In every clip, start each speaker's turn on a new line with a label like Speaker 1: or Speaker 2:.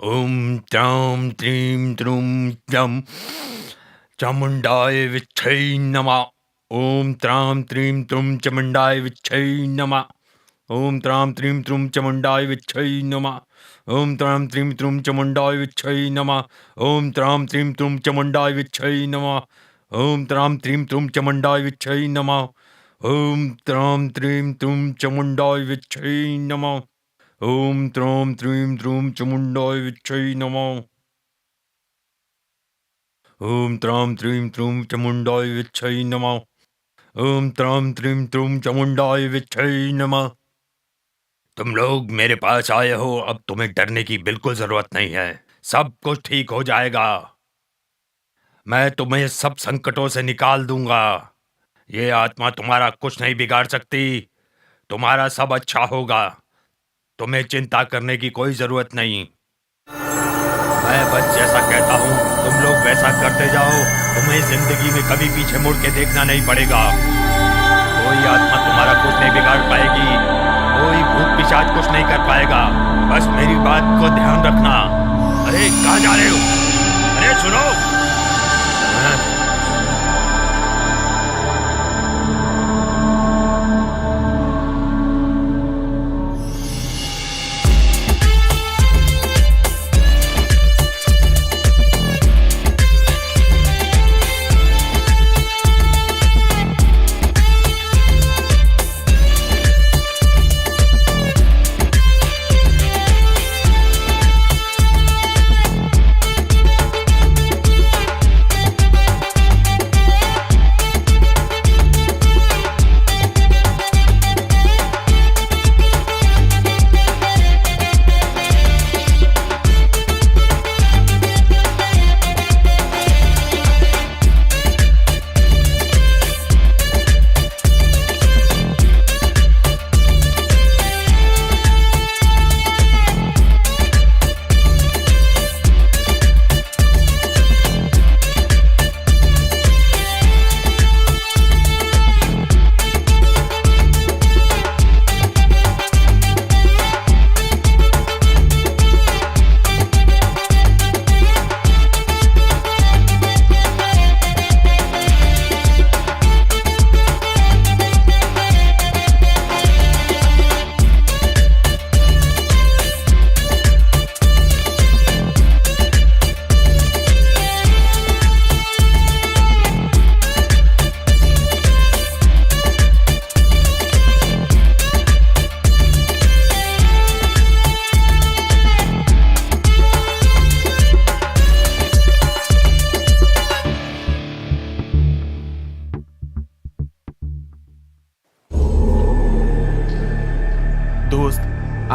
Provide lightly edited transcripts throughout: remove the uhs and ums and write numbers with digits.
Speaker 1: ओम त्रां त्रीं त्रूं त्रं चामुंडाय विच्छै नमः। ओम त्रां त्रीं त्रूं चामुंडाय विच्छै नमः। ओम त्रां त्रीं त्रूं चामुंडाय विच्छै नमः। ओम त्रां त्रीं त्रूं चामुंडाय विच्छै नमः। ओम त्रां त्रीं त्रूं चामुंडाय विच्छै नमः। ओम त्रां त्रीं त्रूं चामुंडाय विच्छै नमः। ओम त्रां त्रीं त्रूं चामुंडाय विच्छै नमः। ओम त्रां त्रीं त्रूं चामुंडाय विच्छै नमः। ओम त्रां त्रीं त्रूं चामुंडाय विच्छै नमः। ओम त्रां त्रीं त्रूं चामुंडाय विच्छै नमः। तुम लोग मेरे पास आए हो, अब तुम्हें डरने की बिल्कुल जरूरत नहीं है। सब कुछ ठीक हो जाएगा। मैं तुम्हें सब संकटों से निकाल दूंगा। ये आत्मा तुम्हारा कुछ नहीं बिगाड़ सकती। तुम्हारा सब अच्छा होगा। तुम्हें चिंता करने की कोई जरूरत नहीं। मैं बस जैसा कहता हूँ तुम लोग वैसा करते जाओ। तुम्हें जिंदगी में कभी पीछे मुड़ के देखना नहीं पड़ेगा। कोई आत्मा तुम्हारा कुछ नहीं बिगाड़ पाएगी। कोई भूत पिशाच कुछ नहीं कर पाएगा। बस मेरी बात को ध्यान रखना। अरे कहाँ जा रहे हो? अरे सुनो। हाँ?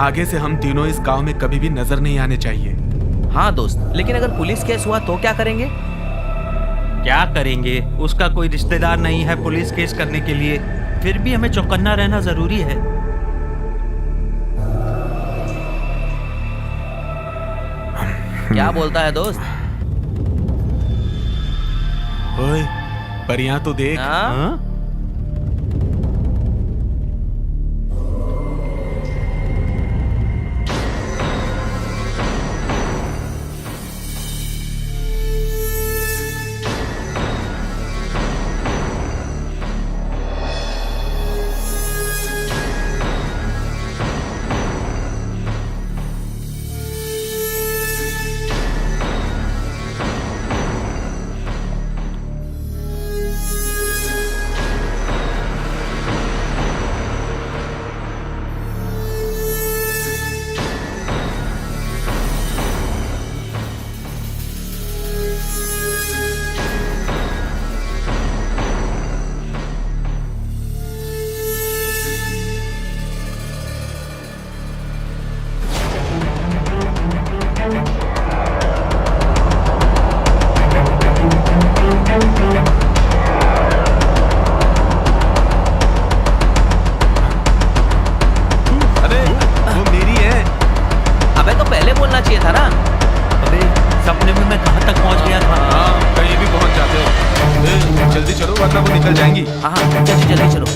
Speaker 2: आगे से हम तीनों इस गांव में कभी भी नजर नहीं आने चाहिए।
Speaker 3: हाँ दोस्त, लेकिन अगर पुलिस केस हुआ तो क्या करेंगे?
Speaker 4: क्या करेंगे? उसका कोई रिश्तेदार नहीं है पुलिस केस करने के लिए। फिर भी हमें चौकन्ना रहना जरूरी है।
Speaker 3: क्या बोलता है दोस्त?
Speaker 2: ओए, परियां तो देख।
Speaker 3: हाँ? हाँ जल्दी चलो।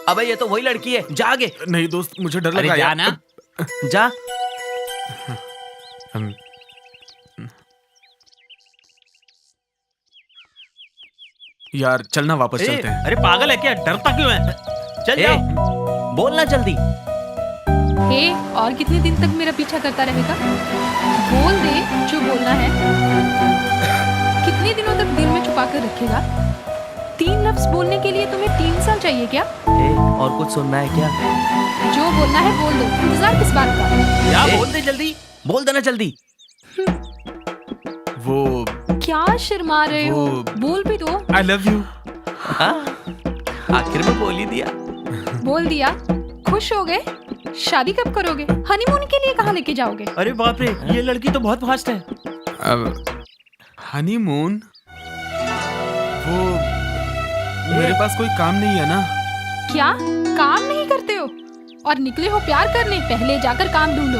Speaker 3: अबे ये तो वही लड़की है, जा आगे।
Speaker 2: नहीं दोस्त, मुझे डर
Speaker 4: अरे
Speaker 2: लगा
Speaker 4: जा
Speaker 2: यार।
Speaker 4: ना।
Speaker 3: जा।
Speaker 2: हम- यार चलना, वापस
Speaker 4: ए,
Speaker 2: चलते हैं।
Speaker 4: अरे पागल है क्या, डरता क्यों है? चल
Speaker 3: ए,
Speaker 4: जाओ।
Speaker 3: बोलना जल्दी।
Speaker 5: हे, और कितने दिन तक मेरा पीछा करता रहेगा? बोल दे जो बोलना है। कितने दिनों तक दिल में छुपा कर रखेगा? 3 लफ्ज बोलने के लिए तुम्हें 3 साल चाहिए क्या?
Speaker 3: ए, और कुछ सुनना है क्या?
Speaker 5: जो बोलना है बोल दो, इंतजार किस बात का?
Speaker 4: क्या
Speaker 3: ए,
Speaker 4: बोल दे जल्दी।
Speaker 3: बोल देना जल्दी।
Speaker 2: वो
Speaker 5: क्या शर्मा रहे हो? बोल भी दो।
Speaker 2: आई लव यू।
Speaker 3: हाँ? आखिर में बोल ही दिया।
Speaker 5: बोल दिया? खुश हो गए? शादी कब करोगे? हनीमून के लिए कहाँ लेके जाओगे?
Speaker 4: अरे बाप रे, ये लड़की तो बहुत फास्ट है।
Speaker 2: अब हनीमून, वो मेरे पास कोई काम नहीं है ना।
Speaker 5: क्या काम नहीं करते हो और निकले हो प्यार करने? पहले जाकर काम ढूंढो।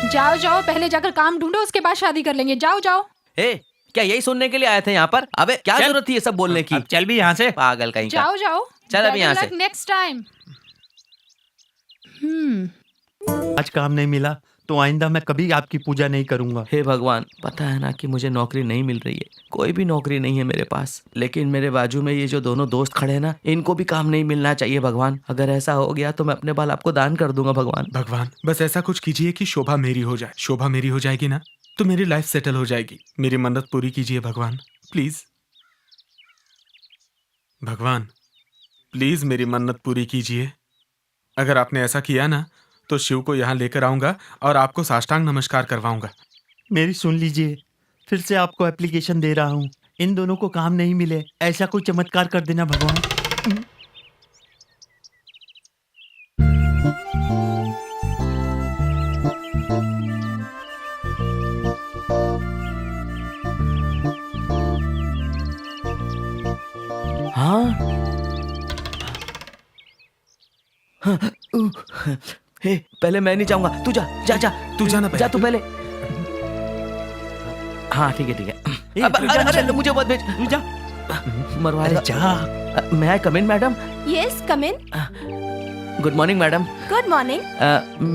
Speaker 5: जाओ जाओ, पहले जाकर काम ढूंढो, उसके बाद शादी कर लेंगे। जाओ जाओ।
Speaker 3: ए, क्या यही सुनने के लिए आए थे यहाँ पर? अबे क्या
Speaker 4: चल।
Speaker 3: जरूरत थी ये सब बोलने की?
Speaker 4: अब चल भी यहाँ से।
Speaker 3: पागल कहीं का।
Speaker 5: जाओ जाओ।
Speaker 3: चल अभी यहाँ से।
Speaker 5: Next time.
Speaker 4: आज काम नहीं मिला तो आइंदा मैं कभी आपकी पूजा नहीं करूंगा।
Speaker 3: हे भगवान, पता है ना कि मुझे नौकरी नहीं मिल रही है, कोई भी नौकरी नहीं है मेरे पास, लेकिन मेरे बाजू में ये जो दोनों दोस्त खड़े हैं ना, इनको भी काम नहीं मिलना चाहिए भगवान। अगर ऐसा हो गया तो मैं अपने बाल आपको दान कर दूंगा भगवान।
Speaker 2: भगवान, बस ऐसा कुछ कीजिए कि शोभा मेरी हो जाए। शोभा मेरी हो जाएगी ना तो मेरी लाइफ सेटल हो जाएगी। मेरी मन्नत पूरी कीजिए भगवान, प्लीज। भगवान प्लीज मेरी मन्नत पूरी कीजिए। अगर आपने ऐसा किया ना तो शिव को यहाँ लेकर आऊंगा और आपको साष्टांग नमस्कार करवाऊंगा।
Speaker 4: मेरी सुन लीजिए, फिर से आपको एप्लीकेशन दे रहा हूँ। इन दोनों को काम नहीं मिले, ऐसा कोई चमत्कार कर देना भगवान।
Speaker 3: हाँ? हे, पहले मैं नहीं जाऊंगा, तू जा जा जा।
Speaker 2: तू जाना पहले।
Speaker 3: जा तू पहले। हाँ ठीक है ठीक है। अरे मुझे मत भेज।
Speaker 4: तू जा।
Speaker 3: मरवा
Speaker 4: अरे
Speaker 3: देगा।
Speaker 4: जा।
Speaker 3: मैं I come in madam?
Speaker 5: Yes, come in.
Speaker 3: Good morning madam.
Speaker 5: Good morning.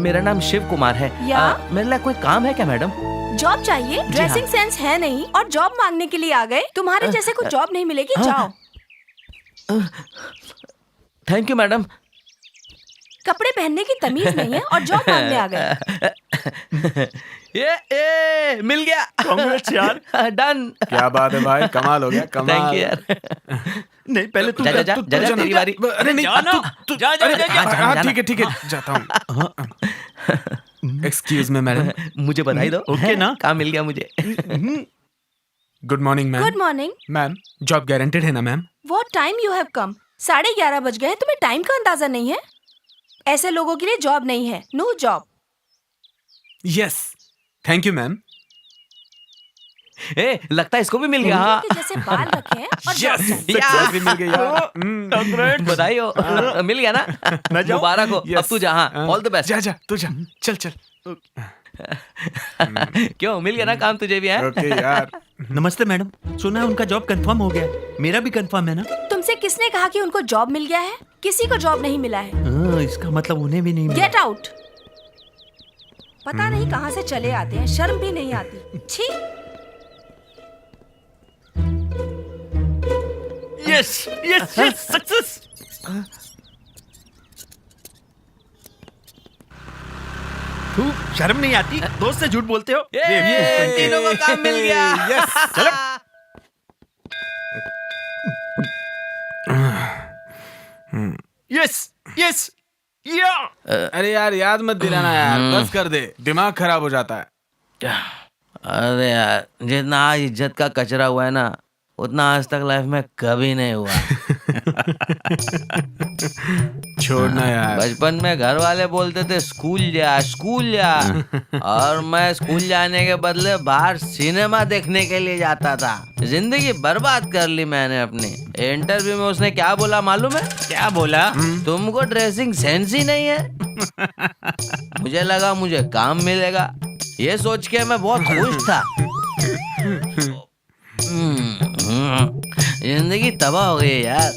Speaker 3: मेरा नाम शिव कुमार है।
Speaker 5: या?
Speaker 3: मेरे लिए कोई काम है क्या मैडम?
Speaker 6: जॉब चाहिए?
Speaker 3: जी
Speaker 6: ड्रेसिंग
Speaker 3: हाँ।
Speaker 6: सेंस है नहीं और जॉब मांगने के लिए आ गए? तुम्हारे जैसे को जॉब नहीं मिलेगी, जाओ।
Speaker 3: Thank you madam.
Speaker 6: कपड़े पहनने की तमीज नहीं है और जॉब मांगने आ गए।
Speaker 3: ये मिल गया।
Speaker 4: कांग्रेट्स यार।
Speaker 3: डन।
Speaker 2: क्या बात है भाई, कमाल हो गया,
Speaker 3: थैंक
Speaker 2: कमाल।
Speaker 3: यू यार।
Speaker 4: नहीं पहले तू
Speaker 3: जा जा जा
Speaker 2: तू
Speaker 3: जा जा,
Speaker 2: जाना।
Speaker 3: तेरी बारी।
Speaker 2: अरे नहीं,
Speaker 4: जाना।
Speaker 2: तू
Speaker 4: जा जा
Speaker 2: अरे,
Speaker 4: जा, जा।
Speaker 2: हाँ ठीक है जाता हूँ। Excuse me madam.
Speaker 3: मुझे बधाई दो।
Speaker 4: ओके ना?
Speaker 3: काम मिल गया मुझे।
Speaker 2: Good morning ma'am.
Speaker 6: Good morning.
Speaker 2: Ma'am job guaranteed है ना ma'am?
Speaker 6: What time you have come? 11:30 बज गए हैं, तुम्हें टाइम का अंदाजा नहीं है? ऐसे लोगों के लिए जॉब नहीं है, no job.
Speaker 2: Yes, thank you ma'am.
Speaker 3: ए, लगता है इसको भी मिल गया। हाँ।
Speaker 6: के जैसे बाल रखे हैं और जॉब
Speaker 2: यस,
Speaker 6: चाहिए।
Speaker 2: सक्सेस भी मिल गई यार।
Speaker 3: बधाई हो। मिल गया ना? मुबारक हो। अब तू जा। हाँ, ऑल द बेस्ट।
Speaker 2: जा जा तू जा, चल चल।
Speaker 3: क्यों, मिल गया ना काम तुझे भी है?
Speaker 2: ओके यार।
Speaker 4: नमस्ते मैडम, सुना है उनका जॉब कंफर्म हो गया। मेरा भी कंफर्म है ना?
Speaker 6: तुमसे किसने कहा कि उनको जॉब मिल गया है? किसी को जॉब नहीं मिला है।
Speaker 4: हाँ, इसका मतलब उन्हें भी नहीं मिला।
Speaker 6: Get out. पता नहीं कहाँ से चले आते हैं, शर्म भी नहीं आती। छी।
Speaker 4: Yes yes yes, success. तू शर्म नहीं आती? दोस्त से झूठ बोलते हो?
Speaker 3: ये तीनों को काम मिल गया।
Speaker 2: यस,
Speaker 4: चलो। यस यस या।
Speaker 2: अरे यार याद मत दिलाना यार, बस कर दे, दिमाग खराब हो जाता है।
Speaker 3: अरे यार, जितना आज इज्जत का कचरा हुआ है ना, उतना आज तक लाइफ में कभी नहीं हुआ।
Speaker 2: छोड़ना यार।
Speaker 3: बचपन में घर वाले बोलते थे स्कूल जा और मैं स्कूल जाने के बदले बाहर सिनेमा देखने के लिए जाता था। जिंदगी बर्बाद कर ली मैंने अपनी। इंटरव्यू में उसने क्या बोला मालूम है?
Speaker 4: क्या बोला?
Speaker 3: तुमको ड्रेसिंग सेंस ही नहीं है। मुझे लगा मुझे काम मिलेगा, ये सोच के मैं बहुत खुश था। जिंदगी तबाह हो गई यार।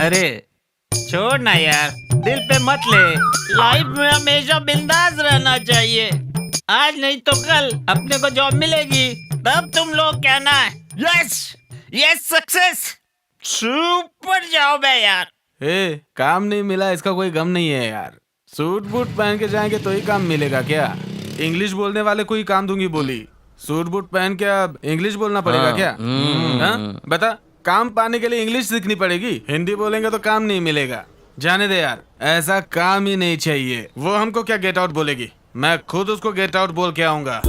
Speaker 4: अरे छोड़ ना यार, दिल पे मत ले। लाइफ में हमेशा बिंदास रहना चाहिए। आज नहीं तो कल अपने को जॉब मिलेगी, तब तुम लोग कहना yes yes success, super job है यार।
Speaker 2: ए, काम नहीं मिला इसका कोई गम नहीं है यार। सूट बूट पहन के जाएंगे तो ही काम मिलेगा क्या? इंग्लिश बोलने वाले को ही काम दूंगी बोली, सूट बूट पहन के अब इंग्लिश बोलना पड़ेगा क्या? हाँ? बता, काम पाने के लिए इंग्लिश सीखनी पड़ेगी। हिंदी बोलेंगे तो काम नहीं मिलेगा। जाने दे यार, ऐसा काम ही नहीं चाहिए। वो हमको क्या गेट आउट बोलेगी, मैं खुद उसको गेट आउट बोल के आऊंगा।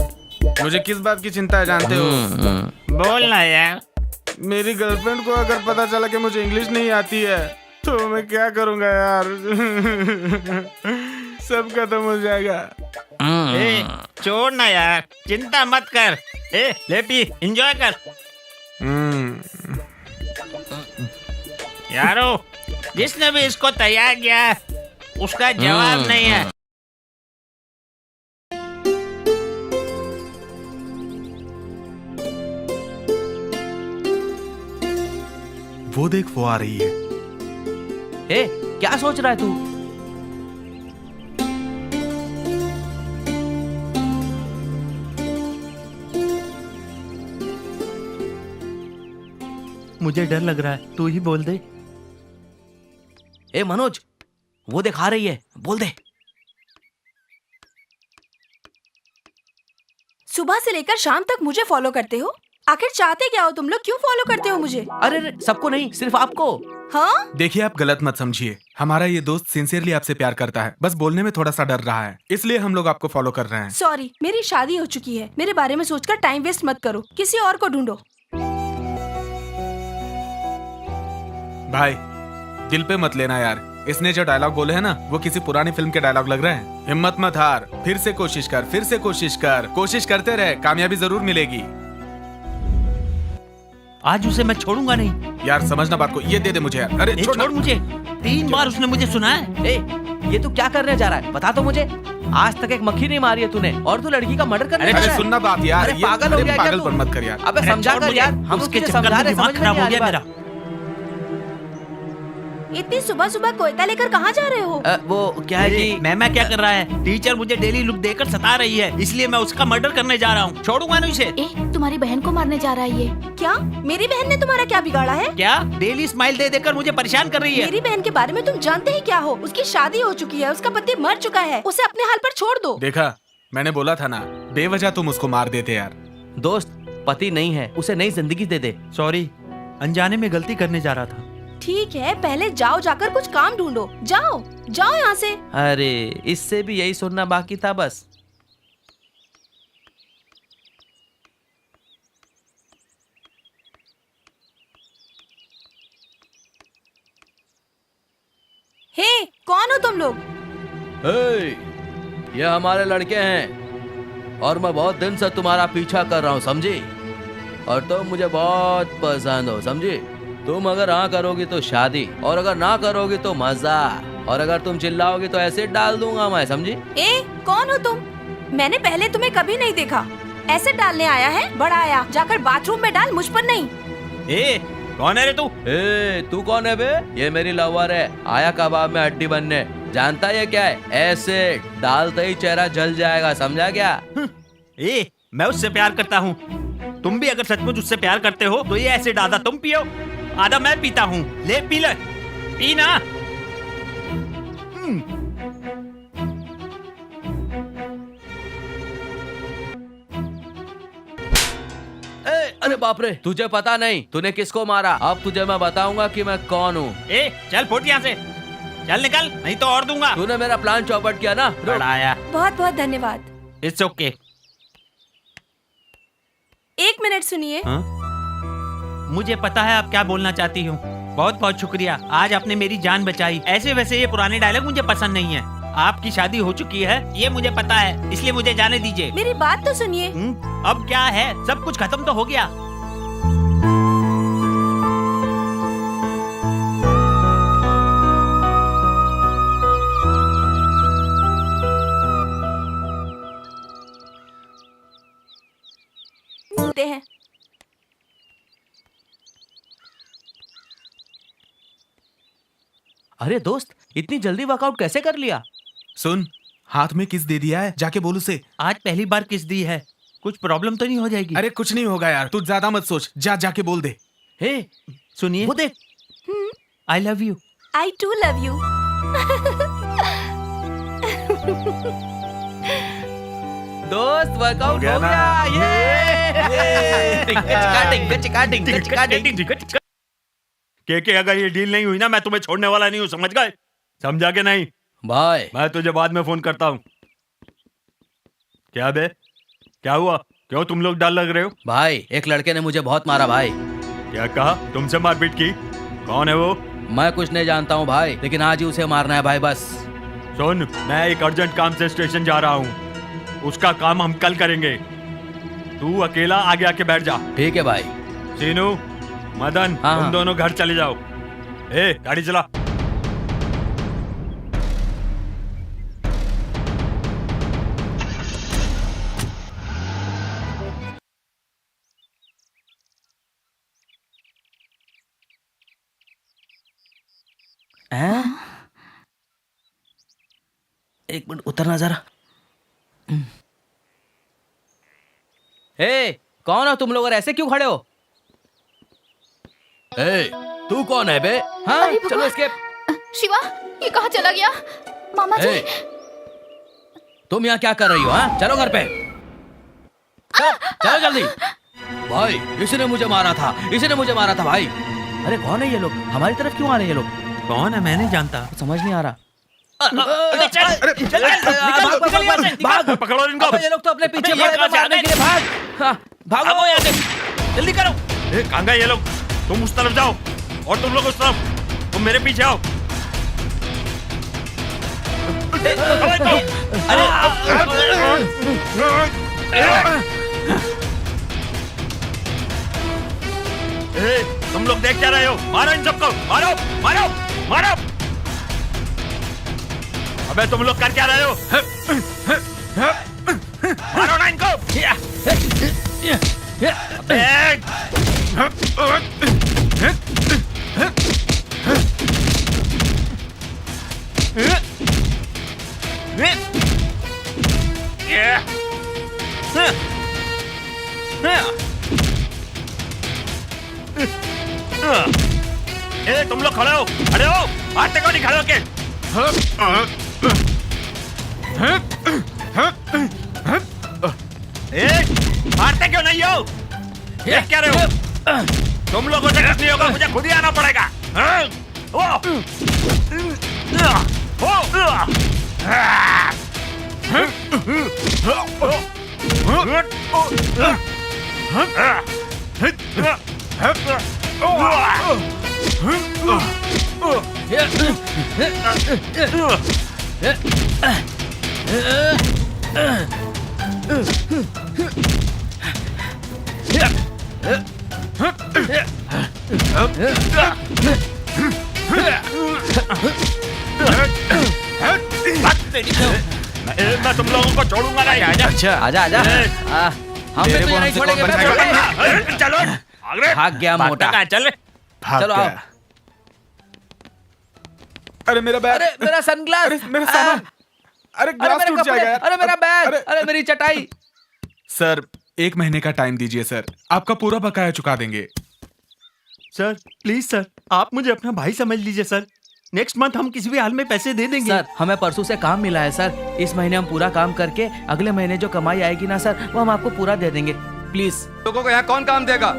Speaker 2: मुझे किस बात की चिंता है जानते हो?
Speaker 4: बोलना यार।
Speaker 2: मेरी गर्लफ्रेंड को अगर पता चला कि मुझे इंग्लिश नहीं आती है तो मैं क्या करूंगा यार? सब खत्म हो जाएगा।
Speaker 4: ए, छोड़ ना यार, चिंता मत कर। ए, ले पी, एंजॉय कर। यारो, जिसने भी इसको तैयार किया है, उसका जवाब नहीं है।
Speaker 2: वो देख, वो आ रही है।
Speaker 3: ए, क्या सोच रहा है तू?
Speaker 4: मुझे डर लग रहा है, तू ही बोल दे।
Speaker 3: ए मनोज, वो दिखा रही है, बोल दे।
Speaker 6: सुबह से लेकर शाम तक मुझे फॉलो करते हो? आखिर चाहते क्या हो तुम लोग? क्यों फॉलो करते हो मुझे?
Speaker 3: अरे रे, सबको नहीं, सिर्फ आपको।
Speaker 6: हाँ?
Speaker 2: देखिए, आप गलत मत समझिए। हमारा ये दोस्त सिंसियरली आपसे प्यार करता है, बस बोलने में थोड़ा सा डर रहा है, इसलिए हम लोग आपको फॉलो कर रहे हैं।
Speaker 6: सॉरी, मेरी शादी हो चुकी है। मेरे बारे में सोचकर टाइम वेस्ट मत करो, किसी और को ढूंढो।
Speaker 2: भाई, दिल पे मत लेना यार। इसने जो डायलॉग बोले हैं ना, वो किसी पुरानी फिल्म के डायलॉग लग रहे हैं। हिम्मत मत हार, फिर से कोशिश कर, फिर से कोशिश कर, कोशिश करते रहे, कामयाबी जरूर मिलेगी।
Speaker 4: आज उसे मैं छोड़ूंगा नहीं।
Speaker 2: यार समझना बात को, ये दे दे मुझे यार। अरे
Speaker 4: छोड़ मुझे, 3 बार उसने मुझे सुना है।
Speaker 3: ए, ये तू क्या करने जा रहा है? बता तो मुझे। आज तक एक मक्खी नहीं मारी है तूने, और तू लड़की का मर्डर करने जा रहा है।
Speaker 2: सुनना बात यार,
Speaker 3: अरे पागल हो गया क्या
Speaker 2: पागल
Speaker 3: तू?
Speaker 2: पर मत कर यार।
Speaker 3: अबे समझा कर यार, हम
Speaker 4: उसके
Speaker 3: तुझे
Speaker 4: चक्कर
Speaker 3: समझा
Speaker 4: में
Speaker 3: रहे,
Speaker 4: दिमाग
Speaker 3: समझ
Speaker 4: खराब
Speaker 3: नहीं
Speaker 4: हो
Speaker 3: आ रही
Speaker 4: गया
Speaker 3: बात।
Speaker 4: मेरा।
Speaker 6: इतनी सुबह सुबह कोयता लेकर कहाँ जा रहे हो?
Speaker 3: वो क्या है कि
Speaker 4: मैं क्या कर रहा है? टीचर मुझे डेली लुक देकर सता रही है, इसलिए मैं उसका मर्डर करने जा रहा हूँ। छोड़ूंगा नहीं इसे।
Speaker 5: ए, तुम्हारी बहन को मारने जा रहा है ये।
Speaker 6: क्या? मेरी बहन ने तुम्हारा क्या बिगाड़ा है?
Speaker 4: क्या? डेली स्माइल दे देकर मुझे परेशान कर रही है।
Speaker 6: मेरी बहन के बारे में तुम जानते ही क्या हो? उसकी शादी हो चुकी है, उसका पति मर चुका है, उसे अपने हाल पर छोड़ दो।
Speaker 2: देखा, मैंने बोला था ना, बेवजह तुम उसको मार देते यार।
Speaker 3: दोस्त पति नहीं है, उसे नई जिंदगी दे दे।
Speaker 4: सॉरी, अनजाने में गलती करने जा रहा था।
Speaker 6: ठीक है, पहले जाओ, जाकर कुछ काम ढूंढो। जाओ जाओ यहाँ से।
Speaker 3: अरे इससे भी यही सुनना बाकी था बस।
Speaker 6: हे, कौन हो तुम लोग?
Speaker 3: ये हमारे लड़के हैं और मैं बहुत दिन से तुम्हारा पीछा कर रहा हूँ, समझी? और तुम मुझे बहुत पसंद हो, समझी? तुम अगर हाँ करोगी तो शादी, और अगर ना करोगी तो मजा, और अगर तुम चिल्लाओगी तो एसिड डाल दूंगा मैं, समझी?
Speaker 6: ए, कौन हो तुम? मैंने पहले तुम्हें कभी नहीं देखा। ऐसे डालने आया है? बड़ा आया, जाकर बाथरूम में डाल, मुझ पर नहीं।
Speaker 4: ए, कौन है रे तू?
Speaker 3: तू कौन है बे? ये मेरी लवर है, आया कबाब में हड्डी बनने। जानता है ये क्या है? एसिड डालते ही चेहरा जल जाएगा, समझा क्या?
Speaker 4: ए, मैं उससे प्यार करता हूँ। तुम भी अगर सचमुच उससे प्यार करते हो तो ये एसिड आधा तुम पियो, आधा मैं पीता हूँ। ले पी ले, पी ना।
Speaker 3: अरे बाप रे, तुझे पता नहीं तूने किसको मारा। अब तुझे मैं बताऊंगा कि मैं कौन हूँ।
Speaker 4: ए, चल फुट यहाँ से, चल निकल, नहीं तो और दूंगा।
Speaker 3: तूने मेरा प्लान चौपट किया ना।
Speaker 4: आया।
Speaker 6: बहुत बहुत धन्यवाद।
Speaker 4: It's okay.
Speaker 6: एक मिनट सुनिए।
Speaker 4: मुझे पता है आप क्या बोलना चाहती हूँ। बहुत बहुत शुक्रिया, आज आपने मेरी जान बचाई। ऐसे वैसे ये पुराने डायलॉग मुझे पसंद नहीं है। आपकी शादी हो चुकी है, ये मुझे पता है, इसलिए मुझे जाने दीजिए।
Speaker 6: मेरी बात तो सुनिए।
Speaker 4: अब क्या है, सब कुछ खत्म तो हो गया।
Speaker 6: मिलते हैं।
Speaker 3: अरे दोस्त, इतनी जल्दी वर्कआउट कैसे कर लिया?
Speaker 2: सुन, हाथ में किस दे दिया है, जाके बोल उसे।
Speaker 4: आज पहली बार किस दी है, कुछ प्रॉब्लम तो नहीं हो जाएगी?
Speaker 2: अरे कुछ नहीं होगा यार, तू ज्यादा मत सोच, जाके बोल दे।
Speaker 3: हे,
Speaker 4: सुनिए,
Speaker 3: वो देख।
Speaker 4: I love you.
Speaker 6: I too love you.
Speaker 3: दोस्त वर्कआउट हो गया। ये टिंका चिका
Speaker 1: के अगर ये डील नहीं हुई ना, मैं तुम्हें छोड़ने वाला नहीं हूँ, समझ गए? समझा के नहीं?
Speaker 3: भाई,
Speaker 1: मैं तुझे बाद में फोन करता हूँ। क्या बे, क्या हुआ? क्यों तुम लोग डर लग रहे हो?
Speaker 3: भाई एक लड़के ने मुझे बहुत मारा भाई।
Speaker 1: क्या कहा? तुमसे मारपीट की? कौन है वो?
Speaker 3: मैं कुछ नहीं जानता हूँ भाई, लेकिन आज ही उसे मारना है भाई बस।
Speaker 1: सुन, मैं एक अर्जेंट काम से स्टेशन जा रहा हूँ, उसका काम हम कल करेंगे। तू अकेला आगे आके बैठ जा।
Speaker 3: ठीक है भाई।
Speaker 1: सीनू, मदन,
Speaker 3: हाँ,
Speaker 1: तुम
Speaker 3: हाँ।
Speaker 1: दोनों घर चले जाओ। ए, गाड़ी चला।
Speaker 3: हैं? एक मिनट उतरना जरा। हे, कौन हो तुम लोग और ऐसे क्यों खड़े हो? ए, तू कौन है बे? हाँ,
Speaker 5: अरे
Speaker 3: चलो
Speaker 5: भगवान।
Speaker 3: इसके।
Speaker 5: शिवा, ये कहाँ चला गया? मामा जी।
Speaker 3: ए, तुम यहाँ क्या कर रही हो? हाँ, चलो घर पे। चलो जल्दी। भाई, इसी ने मुझे मारा था, भाई। अरे कौन है ये लोग? हमारी तरफ क्यों आ रहे हैं ये लोग?
Speaker 4: कौन है, मैं नहीं जानता।
Speaker 3: समझ नहीं आ रहा।
Speaker 1: भाग, पकड़ो इनको।
Speaker 3: अबे ये लोग तो अपने पीछे
Speaker 4: अबे ये
Speaker 3: पड़े
Speaker 4: कहाँ जा
Speaker 3: मारने
Speaker 4: रहे
Speaker 3: के लिए। भाग, हाँ, भागो
Speaker 4: यहाँ से, जल्दी करो।
Speaker 1: ए, कहाँ गए ये लोग? तुम उस तरफ जाओ और तुम लोग उस तरफ। तुम मेरे पीछे आओ। ए, तुम लोग देख क्या रहे हो? मारो इन सबको, मारो मारो मारो। अबे तुम लोग कर क्या रहे हो? मारो ना इनको। ए, तुम लोग खड़े हो, खड़े हो, मारते क्यों नहीं खड़े होके? ए, मारते क्यों नहीं हो? ये क्या रहे हो? तुम लोगों से कुछ नहीं होगा, मुझे खुद ही आना पड़ेगा। मैं तुम लोगों को छोड़ूंगा नहीं।
Speaker 3: अच्छा, आजा आजा। हम भी तुझे नहीं छोड़ेंगे।
Speaker 1: चलो,
Speaker 3: भाग गया मोटा।
Speaker 4: चल
Speaker 3: चलो आओ।
Speaker 2: अरे मेरा बैग,
Speaker 3: अरे मेरा सनग्लास,
Speaker 2: अरे मेरा सामान, अरे
Speaker 3: अरे
Speaker 2: ग्लास
Speaker 3: मेरे
Speaker 2: टूट
Speaker 3: कपड़े,
Speaker 2: जाएगा यार।
Speaker 3: अरे मेरा बैग,
Speaker 2: अरे-
Speaker 3: अरे मेरी चटाई।
Speaker 2: सर, 1 महीने का टाइम दीजिए सर, आपका पूरा बकाया चुका देंगे।
Speaker 1: सर प्लीज सर, आप मुझे अपना भाई समझ लीजिए सर। नेक्स्ट मंथ हम किसी भी हाल में पैसे दे देंगे।
Speaker 3: सर हमें परसों से काम मिला है सर, इस महीने हम पूरा काम करके अगले महीने जो कमाई आएगी ना सर, वो हम आपको पूरा दे देंगे, प्लीज।
Speaker 7: लोगों को यहाँ कौन काम देगा?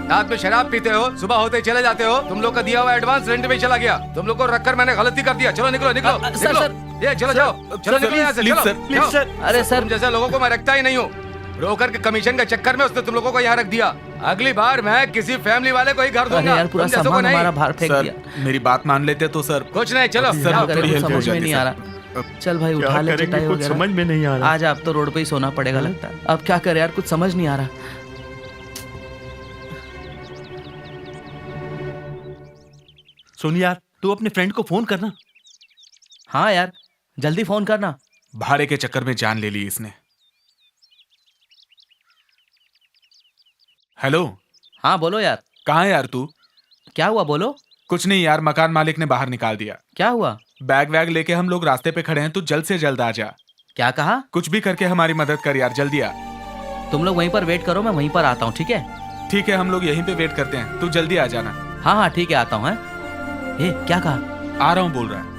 Speaker 7: रात में शराब पीते हो, सुबह होते ही चले जाते हो। तुम लोग का दिया हुआ एडवांस रेंट में चला गया। तुम लोग को रखकर मैंने गलती कर दिया। चलो निकलो निकलो
Speaker 3: सर,
Speaker 7: निकलो।
Speaker 3: सर।
Speaker 7: ये चलो जाओ, चलो निकलो यहाँ से।
Speaker 2: प्लीज
Speaker 7: चलो,
Speaker 2: सर,
Speaker 7: जाओ।
Speaker 1: सर।
Speaker 3: अरे सर,
Speaker 7: तुम जैसे लोगों को मैं रखता ही नहीं हूँ। ब्रोकर के कमीशन के चक्कर में उसने तुम लोगों को यहाँ रख दिया। अगली बार मैं किसी फैमिली वाले को ही घर
Speaker 3: अरे
Speaker 7: दूंगा,
Speaker 3: यार पूरा
Speaker 7: तुम जैसों को
Speaker 3: सामान
Speaker 7: नहीं।
Speaker 3: हमारा बाहर फेंक
Speaker 2: सर
Speaker 3: दिया।
Speaker 2: मेरी बात मान लेते तो सर।
Speaker 7: कुछ नहीं, चलो
Speaker 2: सर,
Speaker 3: क्या
Speaker 2: आप
Speaker 3: करें,
Speaker 2: थोड़ी
Speaker 3: कुछ
Speaker 2: help हो
Speaker 3: समझ में
Speaker 2: जाती,
Speaker 3: नहीं
Speaker 2: सर।
Speaker 3: आ रहा। चल भाई उठा ले
Speaker 1: करेंगे,
Speaker 3: चटाई
Speaker 1: कुछ
Speaker 3: वगैरह।
Speaker 1: समझ में नहीं आ रहा।
Speaker 3: आज आप तो रोड पे ही सोना पड़ेगा लगता है। अब क्या करे यार, कुछ समझ नहीं आ रहा।
Speaker 1: सुन यार, तू अपने फ्रेंड को फोन करना।
Speaker 3: हाँ यार जल्दी फोन करना।
Speaker 2: भाड़े के चक्कर में जान ले ली इसने। हेलो।
Speaker 3: हाँ बोलो यार।
Speaker 2: कहाँ है यार तू?
Speaker 3: क्या हुआ बोलो।
Speaker 2: कुछ नहीं यार, मकान मालिक ने बाहर निकाल दिया।
Speaker 3: क्या हुआ?
Speaker 2: बैग वैग लेके हम लोग रास्ते पे खड़े हैं, तू जल्द से जल्द आ जा।
Speaker 3: क्या कहा?
Speaker 2: कुछ भी करके हमारी मदद कर यार, जल्दी आ।
Speaker 3: तुम लोग वहीं पर वेट करो, मैं वहीं पर आता हूँ। ठीक है?
Speaker 2: ठीक है, हम लोग यहीं पे वेट करते हैं, तू जल्दी आ जाना।
Speaker 3: हाँ हाँ ठीक है आता हूँ। ए क्या कहा?
Speaker 2: आ रहा हूँ बोल रहा है।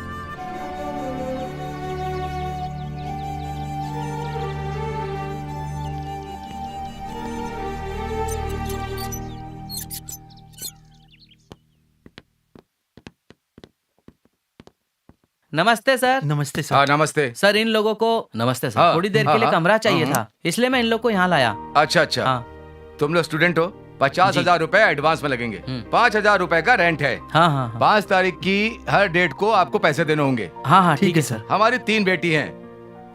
Speaker 3: नमस्ते सर।
Speaker 1: नमस्ते सर।
Speaker 7: हाँ नमस्ते।
Speaker 3: सर इन लोगों को नमस्ते सर।
Speaker 7: हाँ,
Speaker 3: थोड़ी देर
Speaker 7: हाँ,
Speaker 3: के लिए
Speaker 7: हाँ,
Speaker 3: कमरा चाहिए
Speaker 7: हाँ,
Speaker 3: था, इसलिए मैं इन लोग को यहाँ लाया।
Speaker 7: अच्छा अच्छा,
Speaker 3: हाँ
Speaker 7: तुम लोग स्टूडेंट हो, 50,000 रुपए एडवांस में लगेंगे। 5,000 रुपए का रेंट है।
Speaker 3: हाँ हाँ हाँ
Speaker 7: 5 तारीख की हर डेट को आपको पैसे देने होंगे।
Speaker 3: हाँ हाँ ठीक है सर।
Speaker 7: हमारी 3 बेटी हैं,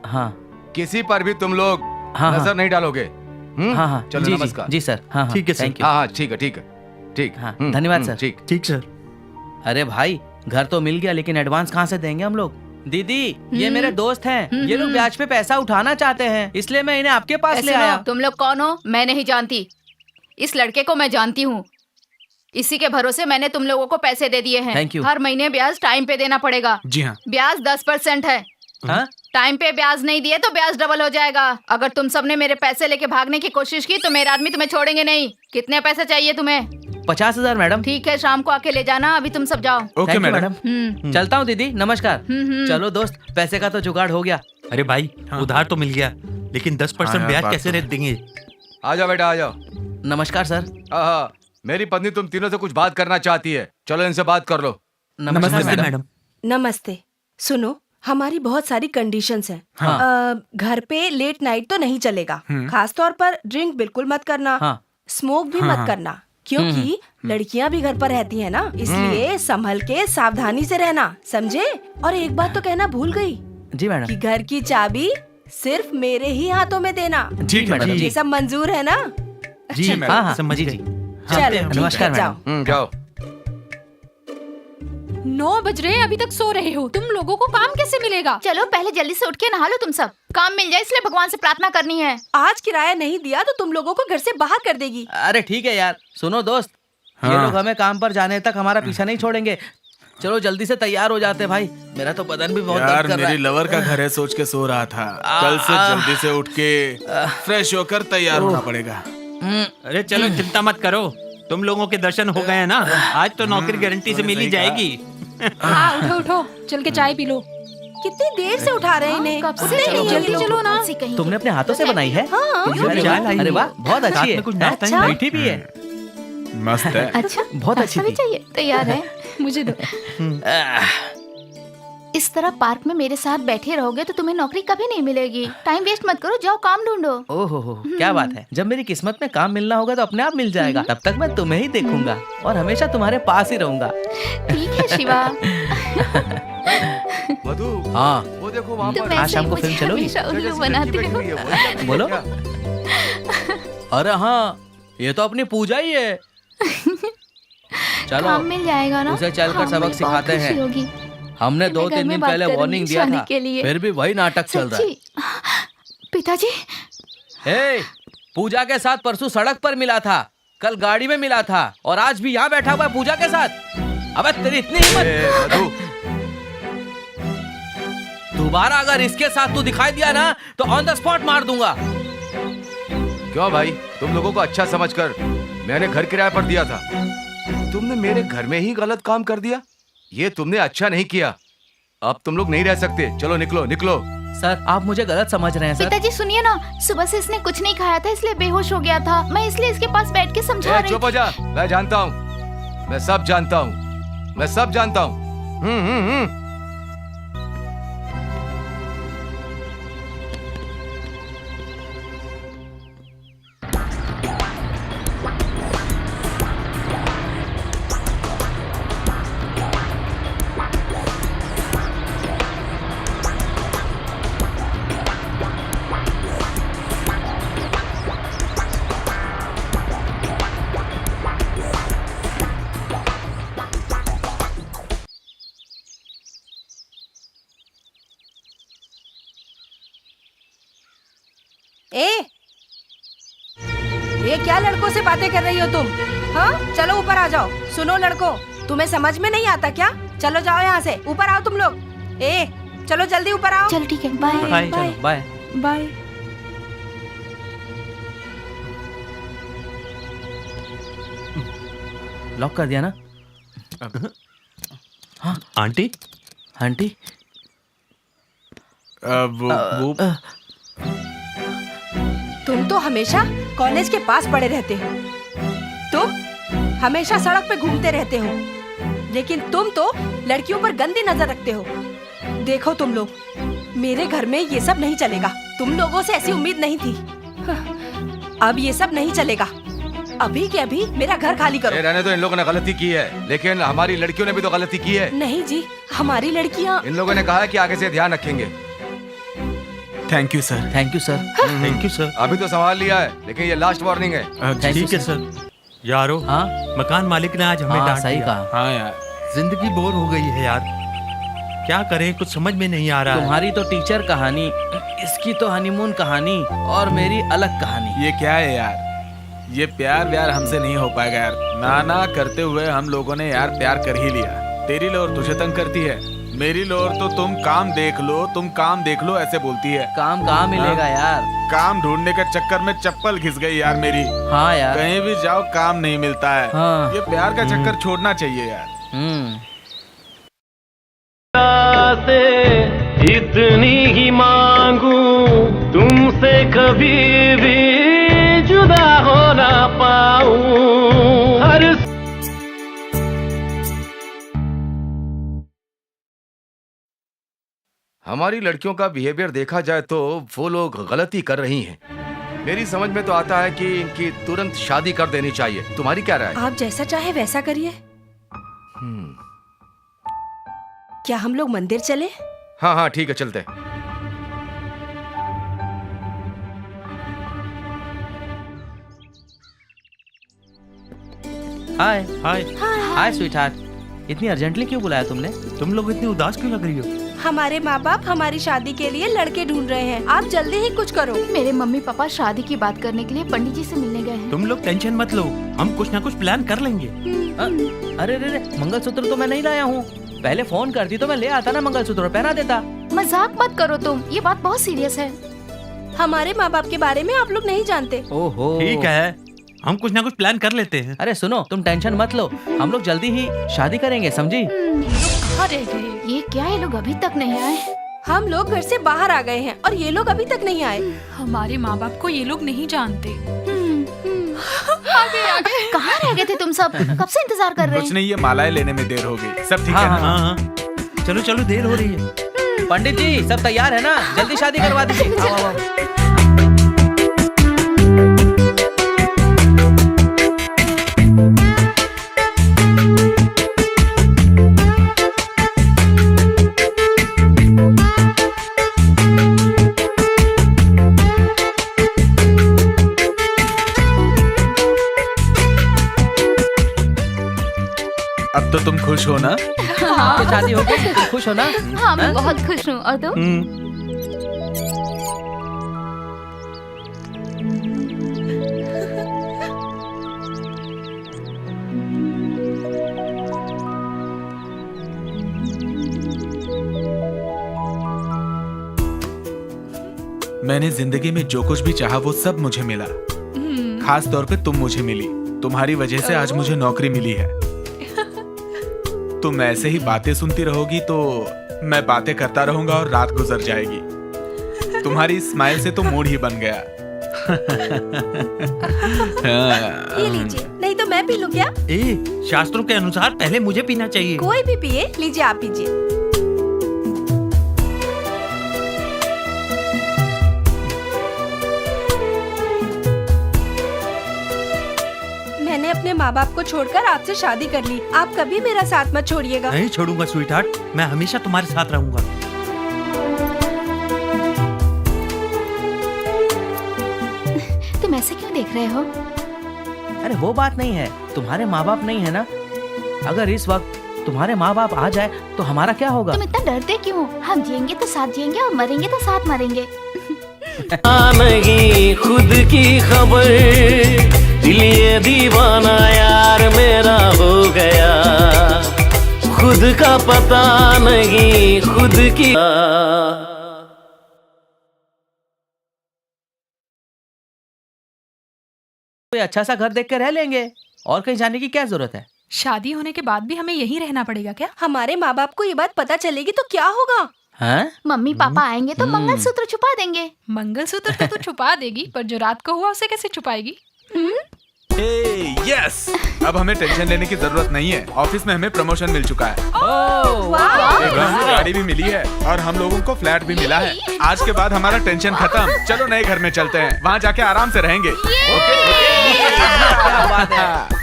Speaker 3: हाँ
Speaker 7: किसी पर भी तुम लोग
Speaker 3: हाँ
Speaker 7: नजर नहीं डालोगे।
Speaker 3: हाँ हाँ
Speaker 7: चलो
Speaker 3: जी
Speaker 7: नमस्कार।
Speaker 3: जी सर। हाँ हाँ
Speaker 1: ठीक है सर।
Speaker 3: Thank you.
Speaker 7: हाँ हाँ ठीक है ठीक है ठीक।
Speaker 3: हाँ, धन्यवाद सर।
Speaker 7: ठीक।
Speaker 1: ठीक सर।
Speaker 3: अरे भाई घर तो मिल गया, लेकिन एडवांस कहाँ से देंगे हम लोग? दीदी ये मेरे दोस्त हैं, ये लोग ब्याज पे पैसा उठाना चाहते हैं, इसलिए मैं इन्हें आपके पास ले आया।
Speaker 8: तुम लोग कौन हो? मैं नहीं जानती। इस लड़के को मैं जानती हूँ, इसी के भरोसे मैंने तुम लोगों को पैसे दे दिए हैं।
Speaker 3: Thank you.
Speaker 8: हर महीने ब्याज टाइम पे देना पड़ेगा।
Speaker 2: जी हाँ।
Speaker 8: ब्याज 10% है।
Speaker 3: हाँ?
Speaker 8: टाइम पे ब्याज नहीं दिए तो ब्याज डबल हो जाएगा। अगर तुम सबने मेरे पैसे लेके भागने की कोशिश की तो मेरे आदमी तुम्हें छोड़ेंगे नहीं। कितने पैसे चाहिए तुम्हें?
Speaker 3: 50,000 मैडम।
Speaker 8: ठीक है, शाम को आके ले जाना। अभी तुम सब जाओ।
Speaker 2: Okay
Speaker 3: Thank you,
Speaker 2: madam.
Speaker 3: चलता हूँ दीदी, नमस्कार। चलो दोस्त, पैसे का तो जुगाड़ हो गया।
Speaker 1: अरे भाई उधार तो मिल गया, लेकिन 10%
Speaker 2: हाँ यार,
Speaker 1: ब्याज
Speaker 2: बात
Speaker 1: कैसे
Speaker 2: तो है।
Speaker 1: रेट देंगे?
Speaker 7: आ जाओ बेटा आ जाओ।
Speaker 3: नमस्कार सर।
Speaker 7: हाँ, मेरी पत्नी तुम तीनों से कुछ बात करना चाहती है, चलो इनसे बात कर लो।
Speaker 3: नमस्कार
Speaker 1: नमस्ते
Speaker 3: मैडम।
Speaker 1: मैडम।
Speaker 6: नमस्ते। सुनो, हमारी बहुत सारी कंडीशंस हैं।
Speaker 3: हाँ।
Speaker 6: घर पे लेट नाइट तो नहीं चलेगा। खास तौर पर ड्रिंक बिल्कुल मत करना।
Speaker 3: हाँ।
Speaker 6: स्मोक भी मत करना, क्योंकि लड़कियां भी घर पर रहती हैं ना, इसलिए संभल के सावधानी से रहना, समझे? और एक बात तो कहना भूल गई
Speaker 3: जी मैडम।
Speaker 6: कि घर की चाबी सिर्फ मेरे ही हाथों में देना।
Speaker 3: ठीक मैडम
Speaker 6: ये
Speaker 3: जी।
Speaker 6: सब मंजूर है ना?
Speaker 1: जी
Speaker 2: मैडम।
Speaker 3: हाँ हाँ
Speaker 1: समझ
Speaker 3: जी
Speaker 1: गई।
Speaker 3: जी।
Speaker 6: चलो ठीक
Speaker 3: नमस्कार
Speaker 6: है, जाओ।
Speaker 7: जाओ।
Speaker 5: 9 बज रहे हैं, अभी तक सो रहे हो। तुम लोगों को काम कैसे मिलेगा?
Speaker 8: चलो पहले जल्दी से उठ के नहा लो। तुम सब काम मिल जाए इसलिए भगवान से प्रार्थना करनी है।
Speaker 6: आज किराया नहीं दिया तो तुम लोगों को घर से बाहर कर देगी।
Speaker 3: अरे ठीक है यार, सुनो दोस्त, ये लोग हमें काम पर जाने तक हमारा पीछा नहीं छोड़ेंगे। चलो जल्दी से तैयार हो जाते भाई, मेरा तो बदन भी बहुत
Speaker 2: यार
Speaker 3: दर्द कर रहा
Speaker 2: मेरी
Speaker 3: है।
Speaker 2: लवर का घर है, सोच के सो रहा था। कल से जल्दी से उठ के फ्रेश होकर तैयार होना पड़ेगा।
Speaker 1: अरे चलो चिंता मत करो, तुम लोगों के दर्शन हो गए हैं ना, आज तो नौकरी गारंटी से मिल ही जाएगी।
Speaker 5: हाँ उठो उठो, चल के चाय पी लो।
Speaker 6: कितनी देर से उठा रहे हैं इन्हें?
Speaker 8: कब से
Speaker 6: उठते नहीं
Speaker 8: चलो,
Speaker 6: हैं
Speaker 5: जल्दी
Speaker 6: ये लोग।
Speaker 5: चलो ना।
Speaker 8: कौन सी कहीं
Speaker 3: तुमने अपने हाथों से बनाई है? अरे
Speaker 1: चाय
Speaker 3: वाह,
Speaker 1: लाई
Speaker 3: अरे
Speaker 1: हूँ।
Speaker 3: वाह, बहुत
Speaker 1: साथ
Speaker 3: अच्छी
Speaker 1: में
Speaker 3: है।
Speaker 1: कुछ नाश्ता ही
Speaker 3: अच्छा,
Speaker 1: लाई
Speaker 3: मीठी भी है।
Speaker 2: मस्त है।
Speaker 8: अच्छा
Speaker 3: बहुत अच्छी
Speaker 8: नाश्ता भी
Speaker 3: थी।
Speaker 8: चाहिए? तैयार है।
Speaker 5: मुझे दो।
Speaker 8: इस तरह पार्क में मेरे साथ बैठे रहोगे तो तुम्हें नौकरी कभी नहीं मिलेगी। टाइम वेस्ट मत करो, जाओ काम ढूंढो।
Speaker 3: ओहो हो, क्या बात है। जब मेरी किस्मत में काम मिलना होगा तो अपने आप मिल जाएगा। तब तक मैं तुम्हें ही देखूंगा और हमेशा तुम्हारे पास ही रहूंगा।
Speaker 8: ठीक है शिवा।
Speaker 7: मधु,
Speaker 3: हाँ
Speaker 7: वो देखो वहाँ
Speaker 8: तुम
Speaker 7: पर।
Speaker 3: आज
Speaker 8: ऐसे
Speaker 3: शाम
Speaker 8: ही
Speaker 3: को
Speaker 8: मुझे
Speaker 3: फिल्म चलोगी?
Speaker 8: हमेशा उल्लू
Speaker 7: जैसी
Speaker 8: बनाती
Speaker 7: लड़की बैठी
Speaker 8: हो।
Speaker 7: हुई है, वही लड़की
Speaker 3: बोलो।
Speaker 7: क्या?
Speaker 3: अरे हाँ, ये तो अपनी पूजा ही है। चलो
Speaker 8: काम मिल जाएगा ना?
Speaker 3: उसे चलकर
Speaker 8: हाँ,
Speaker 3: सबक
Speaker 8: मुझे बहुत
Speaker 3: सिखाते हैं।
Speaker 8: खुशी होगी।
Speaker 3: हमने
Speaker 8: मैं घर
Speaker 3: 2-3
Speaker 8: में
Speaker 3: दिन
Speaker 8: बात
Speaker 3: पहले
Speaker 8: करूंगी
Speaker 3: वार्निंग दिया
Speaker 8: शादी
Speaker 3: था,
Speaker 8: के लिए।
Speaker 3: फिर भी वही नाटक चल रहा है।
Speaker 8: सच्ची? पिताजी
Speaker 3: हे, पूजा के साथ परसों सड़क पर मिला था, कल गाड़ी में मिला था और आज भी यहाँ बैठा हुआ है पूजा के साथ। अबे तेरी इतनी हिम्मत!
Speaker 7: ए, मधु,
Speaker 3: दोबारा अगर इसके साथ तू दिखाई दिया ना तो ऑन द स्पॉट मार दूंगा।
Speaker 7: क्यों भाई, तुम लोगों को अच्छा समझकर मैंने घर किराए पर दिया था, तुमने मेरे घर में ही गलत काम कर दिया। ये तुमने अच्छा नहीं किया। अब तुम लोग नहीं रह सकते, चलो निकलो निकलो।
Speaker 3: सर आप मुझे गलत समझ रहे हैं सर।
Speaker 8: पिताजी सुनिए ना, सुबह से इसने कुछ नहीं खाया था इसलिए बेहोश हो गया था। मैं इसलिए इसके पास बैठ के समझा
Speaker 7: ए,
Speaker 8: रही
Speaker 7: चुप हो जा, मैं जानता हूँ, मैं सब जानता हूँ, मैं सब जानता हूँ।
Speaker 6: ए, ये क्या लड़कों से बातें कर रही हो तुम? हाँ, चलो ऊपर आ जाओ। सुनो लड़कों, तुम्हें समझ में नहीं आता क्या? चलो जाओ यहाँ से, ऊपर आओ तुम लोग। ए, चलो जल्दी ऊपर आओ।
Speaker 5: चलो ठीक है, बाय
Speaker 3: बाय चलो बाय।
Speaker 6: बाय।
Speaker 3: लॉक कर दिया ना?
Speaker 1: आंटी
Speaker 3: आंटी
Speaker 2: वो
Speaker 6: तुम तो हमेशा कॉलेज के पास पड़े रहते हो। तुम हमेशा सड़क पे घूमते रहते हो, लेकिन तुम तो लड़कियों पर गंदी नजर रखते हो। देखो तुम लोग, मेरे घर में ये सब नहीं चलेगा। तुम लोगों से ऐसी उम्मीद नहीं थी। अब ये सब नहीं चलेगा। अभी के अभी मेरा घर खाली करो।
Speaker 7: रहने तो, इन लोगों ने गलती की है, लेकिन हमारी लड़कियों ने भी तो गलती की है।
Speaker 6: नहीं जी, हमारी लड़कियाँ।
Speaker 7: इन लोगों ने कहा है कि आगे से ध्यान रखेंगे।
Speaker 2: Thank you sir.
Speaker 3: Thank you sir.
Speaker 1: Thank you sir.
Speaker 7: अभी तो संभाल लिया है, लेकिन ये लास्ट वार्निंग है।
Speaker 3: थैंक यू
Speaker 1: ठीक है सर। यारो,
Speaker 3: हाँ
Speaker 1: मकान मालिक ने आज हमें
Speaker 3: हाँ
Speaker 1: डांट
Speaker 3: सही
Speaker 1: दिया।
Speaker 3: कहा।
Speaker 2: हाँ यार,
Speaker 1: जिंदगी बोर हो गई है यार, क्या करें, कुछ समझ में नहीं आ रहा है।
Speaker 3: तुम्हारी तो टीचर कहानी, इसकी तो हनीमून कहानी, और मेरी अलग कहानी।
Speaker 2: ये क्या है यार? ये प्यार व्यार हमसे नहीं हो पाएगा यार। ना ना करते हुए हम लोगों ने यार प्यार कर ही लिया। तेरी लोर तुझे तंग करती है, मेरी लोर तो तुम काम देख लो, तुम काम देख लो ऐसे बोलती है।
Speaker 3: काम कहाँ मिलेगा यार?
Speaker 2: काम ढूंढने के चक्कर में चप्पल घिस गई यार मेरी।
Speaker 3: हाँ यार।
Speaker 2: कहीं भी जाओ काम नहीं मिलता है।
Speaker 3: हाँ।
Speaker 2: ये प्यार का चक्कर छोड़ना चाहिए यार।
Speaker 9: इतनी ही मांगू तुमसे, कभी भी जुदा हो ना पाऊं। हर
Speaker 7: हमारी लड़कियों का बिहेवियर देखा जाए तो वो लोग गलती कर रही हैं। मेरी समझ में तो आता है कि इनकी तुरंत शादी कर देनी चाहिए। तुम्हारी क्या राय है?
Speaker 6: आप जैसा चाहे वैसा करिए। क्या हम लोग मंदिर चले?
Speaker 7: हाँ हाँ ठीक है, चलते हैं।
Speaker 3: हाय
Speaker 1: हाय,
Speaker 3: हाय स्वीटहार्ट। इतनी अर्जेंटली क्यों बुलाया तुमने?
Speaker 1: तुम लोग इतनी उदास क्यों लग रही हो?
Speaker 6: हमारे माँ बाप हमारी शादी के लिए लड़के ढूंढ रहे हैं। आप जल्दी ही कुछ करो।
Speaker 8: मेरे मम्मी पापा शादी की बात करने के लिए पंडित जी से मिलने गए हैं।
Speaker 1: तुम लोग टेंशन मत लो, हम कुछ ना कुछ प्लान कर लेंगे।
Speaker 3: अरे रे रे, मंगलसूत्र तो मैं नहीं लाया हूँ। पहले फोन करती तो मैं ले आता ना, मंगलसूत्र पहना देता।
Speaker 8: मजाक मत करो तुम, ये बात बहुत सीरियस है।
Speaker 6: हमारे माँ बाप के बारे में आप लोग नहीं जानते।
Speaker 3: ओहो
Speaker 1: ठीक है, हम कुछ ना कुछ प्लान कर लेते हैं।
Speaker 3: अरे सुनो, तुम टेंशन मत लो, हम लोग जल्दी ही शादी करेंगे, समझी?
Speaker 8: अरे ये क्या, ये लोग अभी तक नहीं आए?
Speaker 6: हम लोग घर से बाहर आ गए हैं और ये लोग अभी तक नहीं आए।
Speaker 5: हमारे माँ बाप को ये लोग नहीं जानते।
Speaker 8: कहाँ रह गए थे तुम सब? कब से इंतजार कर रहे
Speaker 2: कुछ
Speaker 8: हैं?
Speaker 2: नहीं, ये मालाएं लेने में देर हो गई। सब ठीक
Speaker 3: हाँ,
Speaker 2: है ना?
Speaker 1: हाँ हाँ, चलो चलो, देर हो रही है।
Speaker 3: पंडित जी सब तैयार है ना? जल्दी शादी करवा दीजिए। आओ, आओ, आओ।
Speaker 2: अब तो तुम खुश हो ना?
Speaker 3: आपकी शादी हो गई, तुम खुश हो ना?
Speaker 8: हाँ मैं बहुत खुश हूँ। और तुम?
Speaker 2: मैंने जिंदगी में जो कुछ भी चाहा वो सब मुझे मिला। खास तौर पे तुम मुझे मिली। तुम्हारी वजह से आज मुझे नौकरी मिली है। तुम ऐसे ही बातें सुनती रहोगी तो मैं बातें करता रहूंगा और रात गुजर जाएगी। तुम्हारी स्माइल से तो मूड ही बन गया।
Speaker 6: ये लीजिए, नहीं तो मैं पी लूं क्या?
Speaker 1: शास्त्रों के अनुसार पहले मुझे पीना चाहिए।
Speaker 6: कोई भी पिए, लीजिए आप पीजिए। मैंने अपने माँ बाप को छोड़कर आपसे शादी कर ली। आप कभी मेरा साथ मत छोड़िएगा।
Speaker 1: नहीं छोड़ूंगा स्वीटहार्ट, मैं हमेशा तुम्हारे साथ रहूंगा।
Speaker 8: तुम ऐसे क्यों देख रहे हो?
Speaker 3: अरे वो बात नहीं है, तुम्हारे माँ बाप नहीं है ना? अगर इस वक्त तुम्हारे माँ बाप आ जाए तो हमारा क्या होगा?
Speaker 8: तुम इतना डरते क्यों? हम जिएंगे तो साथ जिएंगे और मरेंगे तो साथ मरेंगे।
Speaker 9: नहीं खुद की खबर, दिल ये दीवाना यार मेरा हो गया, खुद का पता नहीं खुद की।
Speaker 3: कोई अच्छा सा घर देख के रह लेंगे, और कहीं जाने की क्या जरूरत है।
Speaker 5: शादी होने के बाद भी हमें यहीं रहना पड़ेगा क्या?
Speaker 6: हमारे माँ बाप को ये बात पता चलेगी तो क्या होगा?
Speaker 3: हैं?
Speaker 8: मम्मी पापा आएंगे तो मंगलसूत्र छुपा देंगे।
Speaker 5: मंगलसूत्र तो तू छुपा देगी, पर जो रात को हुआ उसे कैसे छुपाएगी?
Speaker 2: यस, अब हमें टेंशन लेने की जरूरत नहीं है। ऑफिस में हमें प्रमोशन मिल चुका है, एक नई गाड़ी भी मिली है और हम लोगों को फ्लैट भी मिला है। आज के बाद हमारा टेंशन खत्म। चलो नए घर में चलते हैं, वहाँ जाके आराम से रहेंगे।
Speaker 3: क्या बात है।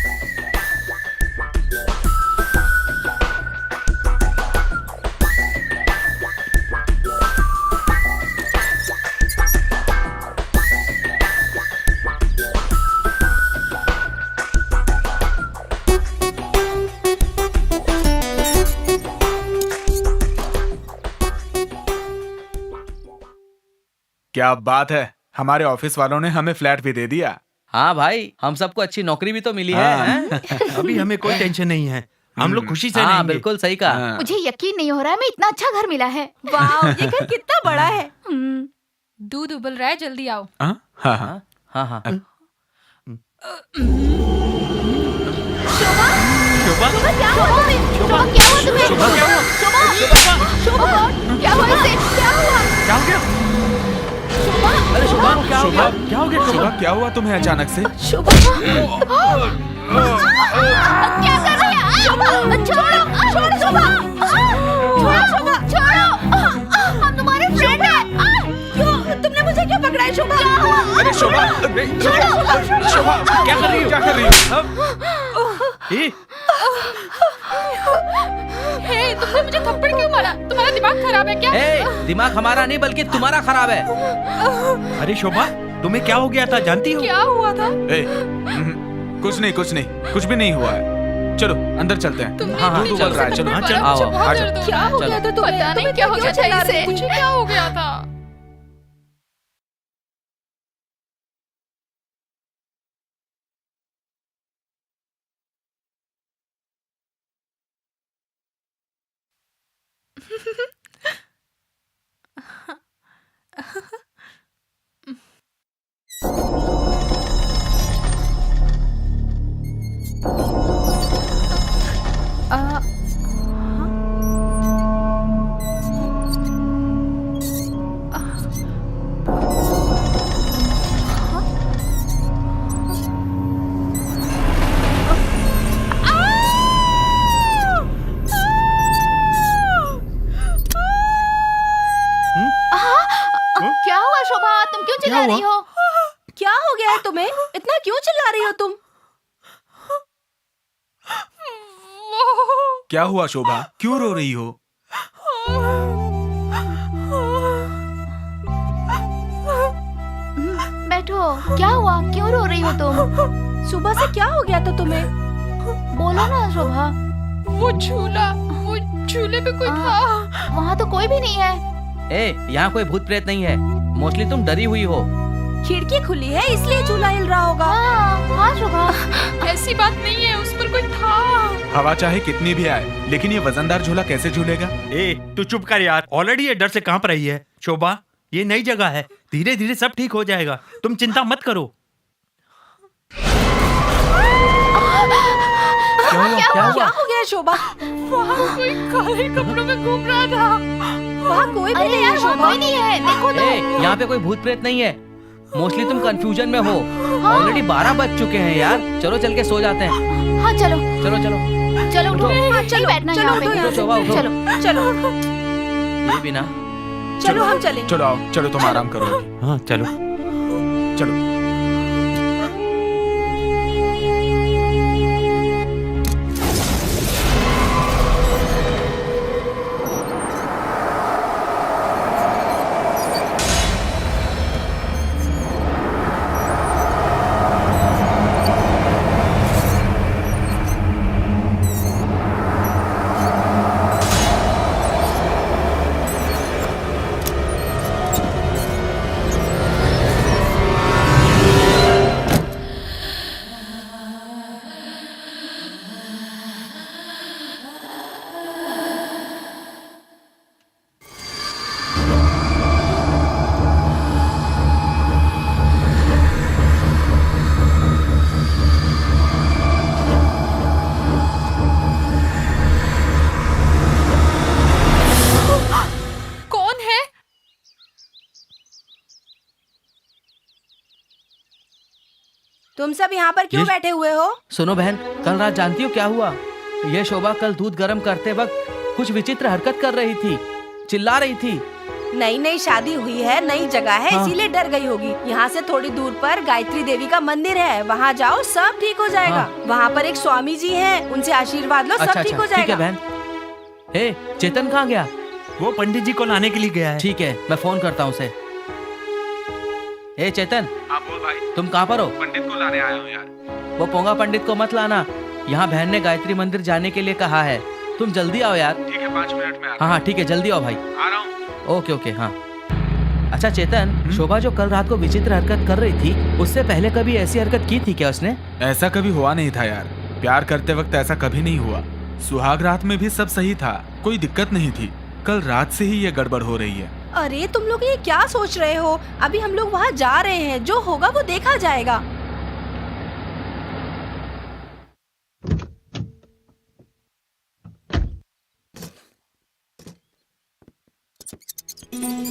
Speaker 2: क्या बात है, हमारे ऑफिस वालों ने हमें फ्लैट भी दे दिया।
Speaker 3: हाँ भाई, हम सबको अच्छी नौकरी भी तो मिली है, हैं?
Speaker 1: अभी हमें कोई टेंशन नहीं है, हम लोग खुशी से
Speaker 3: हाँ
Speaker 1: रहेंगे।
Speaker 3: बिल्कुल सही कहा।
Speaker 8: मुझे यकीन नहीं हो रहा है, मैं इतना अच्छा घर मिला है।
Speaker 6: वाह, ये घर कितना बड़ा है।
Speaker 5: दूध उबल रहा है, जल्दी आओ।
Speaker 2: हाँ हाँ
Speaker 3: हाँ हाँ।
Speaker 8: शोभा क्या हुआ तुम्हें? शोभा क्या हुआ तुम्हें? शोभा क्या हुआ? शोभा क्या हुआ इसे? क्या हुआ?
Speaker 2: क्या हो गया?
Speaker 3: अरे शोभा को क्या हो गया?
Speaker 2: क्या हो गया? शोभा क्या हुआ तुम्हें अचानक से?
Speaker 8: शोभा क्या कर रही है? शोभा छोड़ो, छोड़ो शोभा, छोड़ो शोभा, छोड़ो, हम तुम्हारे फ्रेंड हैं।
Speaker 6: क्यों? तुमने मुझे क्यों पकड़ा है शोभा?
Speaker 2: अरे शोभा, शोभा क्या कर रही हो? क्या कर रही हो?
Speaker 5: हे, तुमने मुझे थप्पड़ क्यों मारा? तुम्हारा दिमाग खराब है क्या?
Speaker 3: दिमाग हमारा नहीं बल्कि तुम्हारा खराब है।
Speaker 1: अरे शोभा, तुम्हें क्या हो गया था जानती हो?
Speaker 5: क्या हुआ था?
Speaker 2: कुछ नहीं, कुछ भी नहीं हुआ है। चलो अंदर चलते हैं।
Speaker 3: हाँ, हाँ,
Speaker 2: दूध उबल रहा है, चलो।
Speaker 3: हाँ, चलो। आओ,
Speaker 2: आ जाओ।
Speaker 6: क्या हो गया था तुम्हें?
Speaker 5: पता नहीं क्या हो गया था इसे। मुझे क्या हो गया था?
Speaker 8: क्या हुआ शोभा? तुम क्यों चिल्ला रही हो?
Speaker 6: क्या हो गया है तुम्हें? इतना क्यों चिल्ला रही हो तुम?
Speaker 2: क्या हुआ शोभा? क्यों रो रही हो?
Speaker 8: बैठो, क्या हुआ? क्यों रो रही हो तुम?
Speaker 6: सुबह से क्या हो गया था तुम्हें?
Speaker 8: बोलो ना शोभा।
Speaker 5: वो झूले पे कोई था।
Speaker 8: वहाँ तो कोई भी नहीं है।
Speaker 3: यहाँ कोई भूत प्रेत नहीं है, मोस्टली तुम डरी हुई हो।
Speaker 6: खिड़की खुली है इसलिए झूला हिल रहा होगा।
Speaker 8: हाँ शोभा,
Speaker 5: ऐसी बात नहीं है, उस पर कोई था।
Speaker 2: हवा चाहे कितनी भी आए, लेकिन ये वजनदार झूला कैसे झूलेगा?
Speaker 1: तू चुप कर यार, ऑलरेडी ये डर से कांप रही है। शोभा, ये नई जगह है, धीरे धीरे सब ठीक हो जाएगा, तुम चिंता मत करो।
Speaker 6: क्या हो गया शोभा?
Speaker 5: वहाँ कोई काले कपड़ों में घूम रहा था।
Speaker 6: वहाँ कोई भी नहीं है
Speaker 8: यहाँ
Speaker 6: शोभा।
Speaker 8: कोई नहीं है, देखो तो।
Speaker 3: यहाँ पे कोई भूत प्रेत नहीं है, मोस्टली तुम कंफ्यूजन में हो। ऑलरेडी 12 बज चुके हैं यार, चलो चल के सो जाते हैं।
Speaker 8: हाँ चलो
Speaker 3: चलो चलो
Speaker 8: चलो उठो, नहीं बैठना यहाँ पे।
Speaker 3: उठो शोभा, उठो।
Speaker 8: चलो
Speaker 6: चलो
Speaker 3: ये भी ना।
Speaker 6: चलो हम चलें।
Speaker 2: चलो आओ, चलो तुम आराम करो।
Speaker 1: हाँ चलो।
Speaker 2: चलो।
Speaker 6: तुम सब यहाँ पर क्यों बैठे हुए हो?
Speaker 3: सुनो बहन, कल रात जानती हो क्या हुआ? ये शोभा कल दूध गर्म करते वक्त कुछ विचित्र हरकत कर रही थी, चिल्ला रही थी।
Speaker 6: नई नई शादी हुई है, नई जगह है,
Speaker 3: हाँ।
Speaker 6: इसीलिए डर गई होगी। यहाँ से थोड़ी दूर पर गायत्री देवी का मंदिर है, वहाँ जाओ, सब ठीक हो जाएगा।
Speaker 3: हाँ।
Speaker 6: वहाँ पर एक स्वामी जी हैं, उनसे आशीर्वाद लो, सब ठीक हो
Speaker 3: ठीक है
Speaker 6: जाएगा।
Speaker 3: बहन। हे, चेतन कहाँ गया?
Speaker 1: वो पंडित जी को लाने के लिए गया है।
Speaker 3: ठीक है, मैं फोन करता हूँ उसे। हे चेतन।
Speaker 2: हाँ बोल भाई।
Speaker 3: तुम कहाँ पर हो?
Speaker 2: पंडित को लाने आया हूँ यार।
Speaker 3: वो पोंगा पंडित को मत लाना, यहाँ बहन ने गायत्री मंदिर जाने के लिए कहा है। तुम जल्दी आओ यार।
Speaker 2: ठीक है, 5 मिनट में
Speaker 3: हाँ हाँ ठीक है, जल्दी आओ भाई।
Speaker 2: आ रहा हूँ।
Speaker 3: ओके ओके हाँ। अच्छा चेतन, शोभा जो कल रात को विचित्र हरकत कर रही थी, उससे पहले कभी ऐसी हरकत की थी क्या उसने?
Speaker 2: ऐसा कभी हुआ नहीं था यार, प्यार करते वक्त ऐसा कभी नहीं हुआ। सुहाग रात में भी सब सही था, कोई दिक्कत नहीं थी। कल रात से ही ये गड़बड़ हो रही है।
Speaker 6: अरे तुम लोग ये क्या सोच रहे हो? अभी हम लोग वहाँ जा रहे हैं, जो होगा वो देखा जाएगा।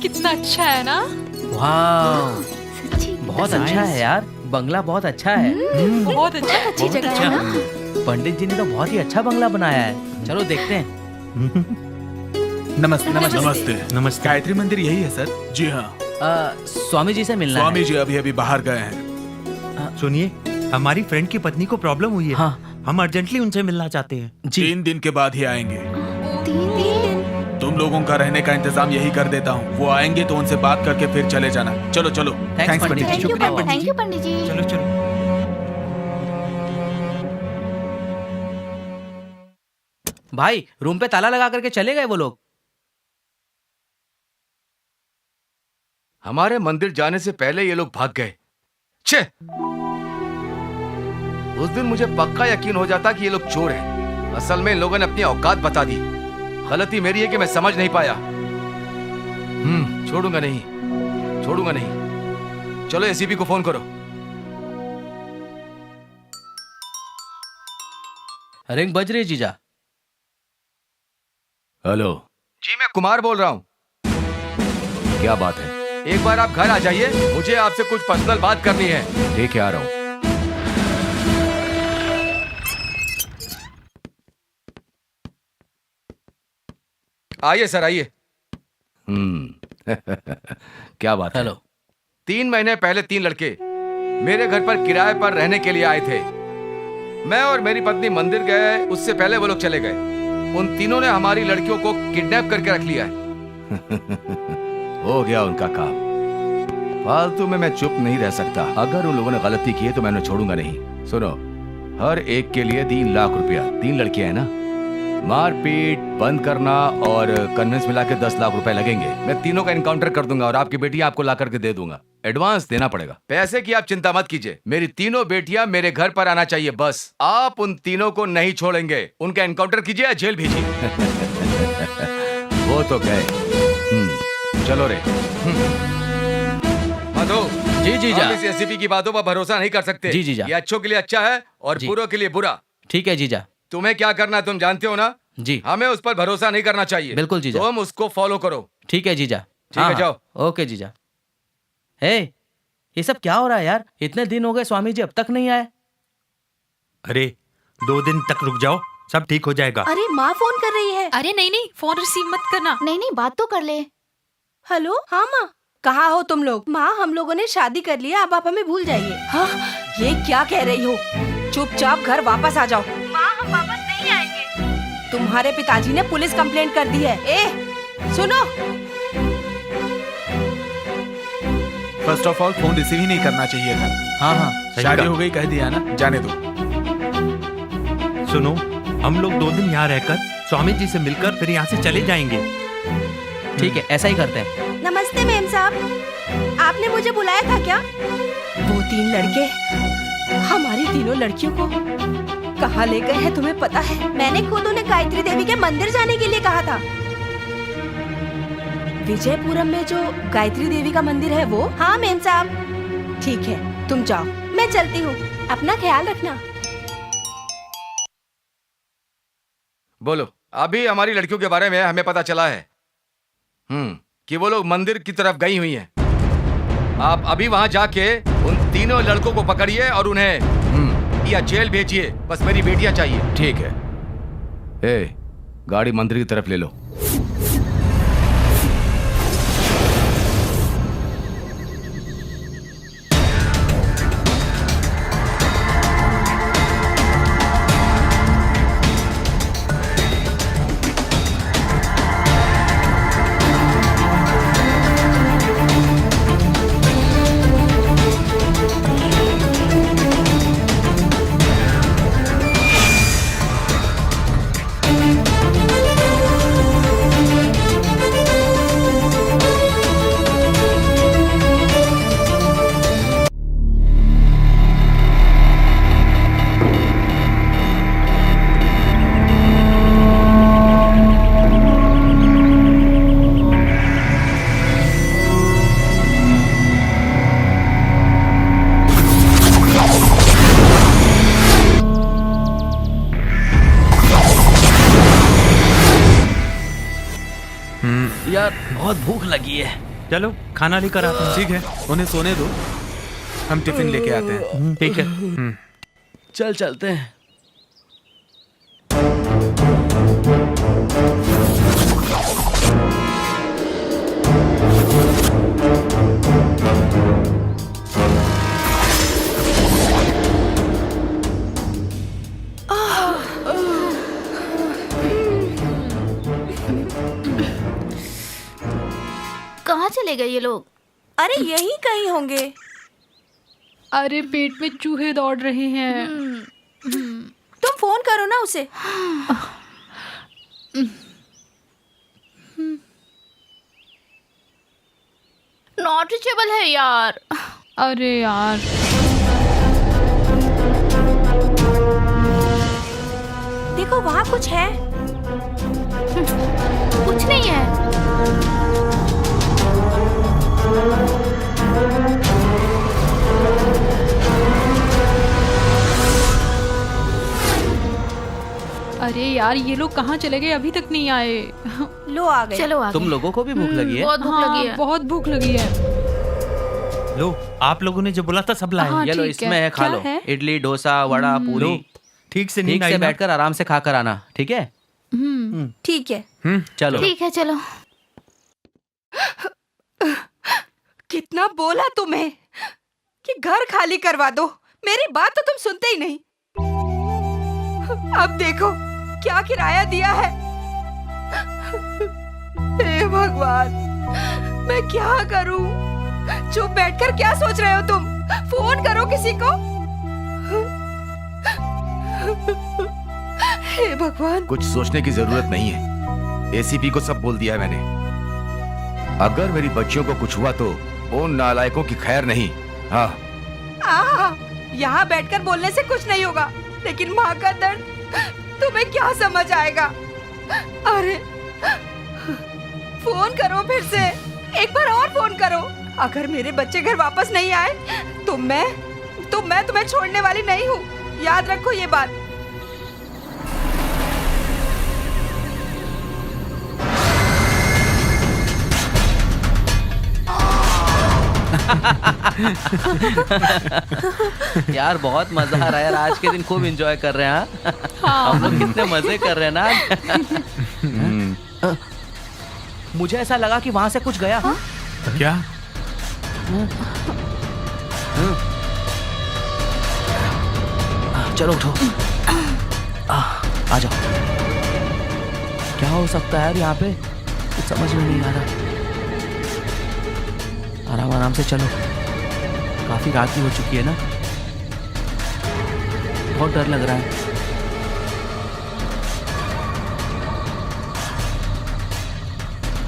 Speaker 5: कितना अच्छा है ना?
Speaker 3: वाह, बहुत अच्छा है यार, बंगला बहुत अच्छा है।
Speaker 5: बहुत अच्छा।
Speaker 6: अच्छी जगह है ना?
Speaker 3: पंडित जी ने तो बहुत ही अच्छा बंगला बनाया है। चलो देखते हैं।
Speaker 2: नमस्ते
Speaker 6: नमस्ते।
Speaker 2: नमस्ते।
Speaker 1: नमस्ते।
Speaker 2: गायत्री मंदिर यही है सर? जी हाँ।
Speaker 3: स्वामी जी से मिलना
Speaker 2: स्वामी
Speaker 3: है।
Speaker 2: जी अभी अभी बाहर गए हैं।
Speaker 1: सुनिए, हमारी फ्रेंड की पत्नी को प्रॉब्लम हुई है।
Speaker 3: हाँ।
Speaker 1: हम अर्जेंटली उनसे मिलना चाहते हैं।
Speaker 3: जी
Speaker 2: 3 दिन के बाद ही आएंगे।
Speaker 6: 3 दिन?
Speaker 2: तुम लोगों का रहने का इंतजाम यही कर देता हूँ। वो आएंगे तो उनसे बात करके फिर चले जाना। चलो चलो।
Speaker 3: थैंक्स पंडित जी।
Speaker 1: शुक्रिया पंडित
Speaker 8: थैंक
Speaker 1: जी।
Speaker 8: यू पंडित जी।
Speaker 1: चलो चलो।
Speaker 3: भाई रूम पे ताला लगा करके चले गए वो लोग।
Speaker 7: हमारे मंदिर जाने से पहले ये लोग भाग गए। छे! उस दिन मुझे पक्का यकीन हो जाता कि ये लोग चोर हैं। असल में इन लोगों ने अपनी औकात बता दी। गलती मेरी है कि मैं समझ नहीं पाया। छोड़ूंगा नहीं, छोड़ूंगा नहीं। चलो एसीपी को फोन करो।
Speaker 3: रिंग बज रही है जीजा।
Speaker 7: हेलो जी, मैं कुमार बोल रहा हूँ। क्या बात है? एक बार आप घर आ जाइए, मुझे आपसे कुछ पर्सनल बात करनी है। ठीक है, आ रहा हूँ। आइए सर, आइए। क्या बात है?
Speaker 3: हेलो।
Speaker 7: 3 महीने पहले 3 लड़के मेरे घर पर किराए पर रहने के लिए आए थे। मैं और मेरी पत्नी मंदिर गए, उससे पहले वो लोग चले गए। उन तीनों ने हमारी लड़कियों को किडनैप करके रख लिया है। हो गया उनका काम। फालतू में मैं चुप नहीं रह सकता। अगर उन लोगों ने गलती की है तो मैं उन्हें छोड़ूंगा नहीं। सुनो, हर एक के लिए 3 लाख रुपया। 3 लड़कियां हैं ना? मारपीट बंद करना और कन्वेंस मिला के 10 लाख रुपए लगेंगे। मैं तीनों का एनकाउंटर कर दूंगा और आपकी बेटियां आपको ला करके दे दूंगा। एडवांस देना पड़ेगा। पैसे की आप चिंता मत कीजिए। मेरी तीनों बेटियां मेरे घर पर आना चाहिए बस। आप उन तीनों को नहीं छोड़ेंगे। उनका एनकाउंटर कीजिए या जेल भेजिए। वो तो गए। चलो रे। मधु
Speaker 3: जी जीजा।
Speaker 7: हम इस एसीपी की बातों पर भरोसा नहीं कर सकते।
Speaker 3: जी जीजा।
Speaker 7: ये अच्छों के लिए अच्छा है और
Speaker 3: जी।
Speaker 7: बुरों के लिए बुरा।
Speaker 3: ठीक है जीजा।
Speaker 7: तुम्हें क्या करना है तुम जानते हो ना?
Speaker 3: जी
Speaker 7: हमें उस पर भरोसा नहीं करना चाहिए।
Speaker 3: बिल्कुल जीजा।
Speaker 7: तुम उसको फॉलो करो।
Speaker 3: ठीक है जीजा।
Speaker 7: ठीक है, जाओ।
Speaker 3: ओके जीजा। हे, ये सब क्या हो रहा है यार? इतने दिन हो गए स्वामी जी अब तक नहीं आए।
Speaker 1: अरे 2 दिन तक रुक जाओ, सब ठीक हो जाएगा।
Speaker 6: अरे माँ फोन कर रही है।
Speaker 5: अरे नहीं नहीं, फोन रिसीव मत करना।
Speaker 8: नहीं नहीं, बात तो कर ले।
Speaker 6: हेलो, हाँ माँ। कहाँ हो तुम लोग? माँ, हम लोगों ने शादी कर लिया, अब आप हमें भूल जाइए। हाँ, ये क्या कह रही हो? चुपचाप घर वापस आ जाओ। माँ, हम वापस नहीं आएंगे। तुम्हारे पिताजी ने पुलिस कंप्लेंट कर दी है। ए, सुनो।
Speaker 2: First of all phone receive ही नहीं करना चाहिए था।
Speaker 3: हाँ हाँ
Speaker 2: शादी हो गई कह दिया ना, जाने दो।
Speaker 1: सुनो, हम लोग 2 दिन यहाँ रहकर स्वामी जी से मिलकर फिर यहाँ से चले जाएंगे।
Speaker 3: ठीक है, ऐसा ही करते हैं।
Speaker 6: नमस्ते मेम साहब, आपने मुझे बुलाया था क्या? वो 3 लड़के हमारी तीनों लड़कियों को कहाँ ले गए हैं तुम्हें पता है? मैंने खुद उन्हें गायत्री देवी के मंदिर जाने के लिए कहा था। विजयपुरम में जो गायत्री देवी का मंदिर है वो? हाँ मेम साहब। ठीक है, तुम जाओ, मैं चलती हूँ। अपना ख्याल रखना।
Speaker 7: बोलो, अभी हमारी लड़कियों के बारे में हमें पता चला है कि वो लोग मंदिर की तरफ गई हुई हैं। आप अभी वहां जाके उन तीनों लड़कों को पकड़िए और उन्हें या जेल भेजिए। बस मेरी बेटियां चाहिए।
Speaker 10: ठीक है।
Speaker 7: ए, गाड़ी मंदिर की तरफ ले लो।
Speaker 3: यार बहुत भूख लगी है।
Speaker 4: चलो खाना लेकर आते हैं।
Speaker 2: ठीक है, उन्हें सोने दो, हम टिफिन लेके आते हैं।
Speaker 4: ठीक है।
Speaker 3: चल चलते हैं।
Speaker 8: कहाँ चले गए ये लोग?
Speaker 6: अरे यही कहीं होंगे।
Speaker 5: अरे पेट में चूहे दौड़ रहे हैं।
Speaker 6: तुम फोन करो ना उसे।
Speaker 8: नॉट रीचेबल है यार।
Speaker 5: अरे यार,
Speaker 6: देखो वहाँ कुछ है।
Speaker 8: कुछ नहीं है।
Speaker 5: अरे यार, ये लोग कहाँ चले गए? अभी तक नहीं आए।
Speaker 6: लो आ गए।
Speaker 8: चलो आगे।
Speaker 3: तुम लोगों को भी भूख लगी है?
Speaker 8: बहुत भूख लगी है।
Speaker 5: बहुत भूख लगी है।
Speaker 4: लो, आप लोगों ने जो बोला था सब लाए।
Speaker 5: हाँ,
Speaker 3: ये लो,
Speaker 5: ठीक
Speaker 3: इसमें है, खा
Speaker 5: क्या
Speaker 3: लो।
Speaker 5: है?
Speaker 3: इडली, डोसा, वड़ा, पूरी।
Speaker 4: लो, ठीक से
Speaker 3: ठीक
Speaker 4: नींद आई
Speaker 3: से
Speaker 4: ना?
Speaker 3: बैठकर आराम से खा कर आना, ठीक है?
Speaker 6: ठीक है।
Speaker 3: चलो।
Speaker 8: ठीक है चलो।
Speaker 6: कितना बोला तुम्हें कि घर खाली करवा दो, मेरी बात तो तुम सुनते ही नहीं। अब देखो क्या किराया दिया है। हे भगवान, मैं क्या करूं? चुप बैठकर क्या सोच रहे हो तुम? फोन करो किसी को। हे भगवान।
Speaker 7: कुछ सोचने की जरूरत नहीं है। एसीपी को सब बोल दिया है मैंने। अगर मेरी बच्चियों को कुछ हुआ तो उन नालायकों की खैर नहीं। हाँ,
Speaker 6: यहाँ बैठकर बोलने से कुछ नहीं होगा, लेकिन माँ का दर्द तुम्हें क्या समझ आएगा? अरे फोन करो फिर से, एक बार और फोन करो। अगर मेरे बच्चे घर वापस नहीं आए तो मैं तुम्हें छोड़ने वाली नहीं हूँ। याद रखो ये बात।
Speaker 3: यार बहुत मजा आ रहा है यार, आज के दिन खूब एंजॉय कर रहे हैं। हाँ? हम लोग कितने मजे कर रहे हैं ना। मुझे ऐसा लगा कि वहां से कुछ गया।
Speaker 2: क्या?
Speaker 3: चलो उठो, आ जाओ। क्या हो सकता है यार यहाँ पे? कुछ समझ में नहीं आ रहा। आराम आराम से चलो, काफी रात भी हो चुकी है ना। बहुत डर लग रहा है।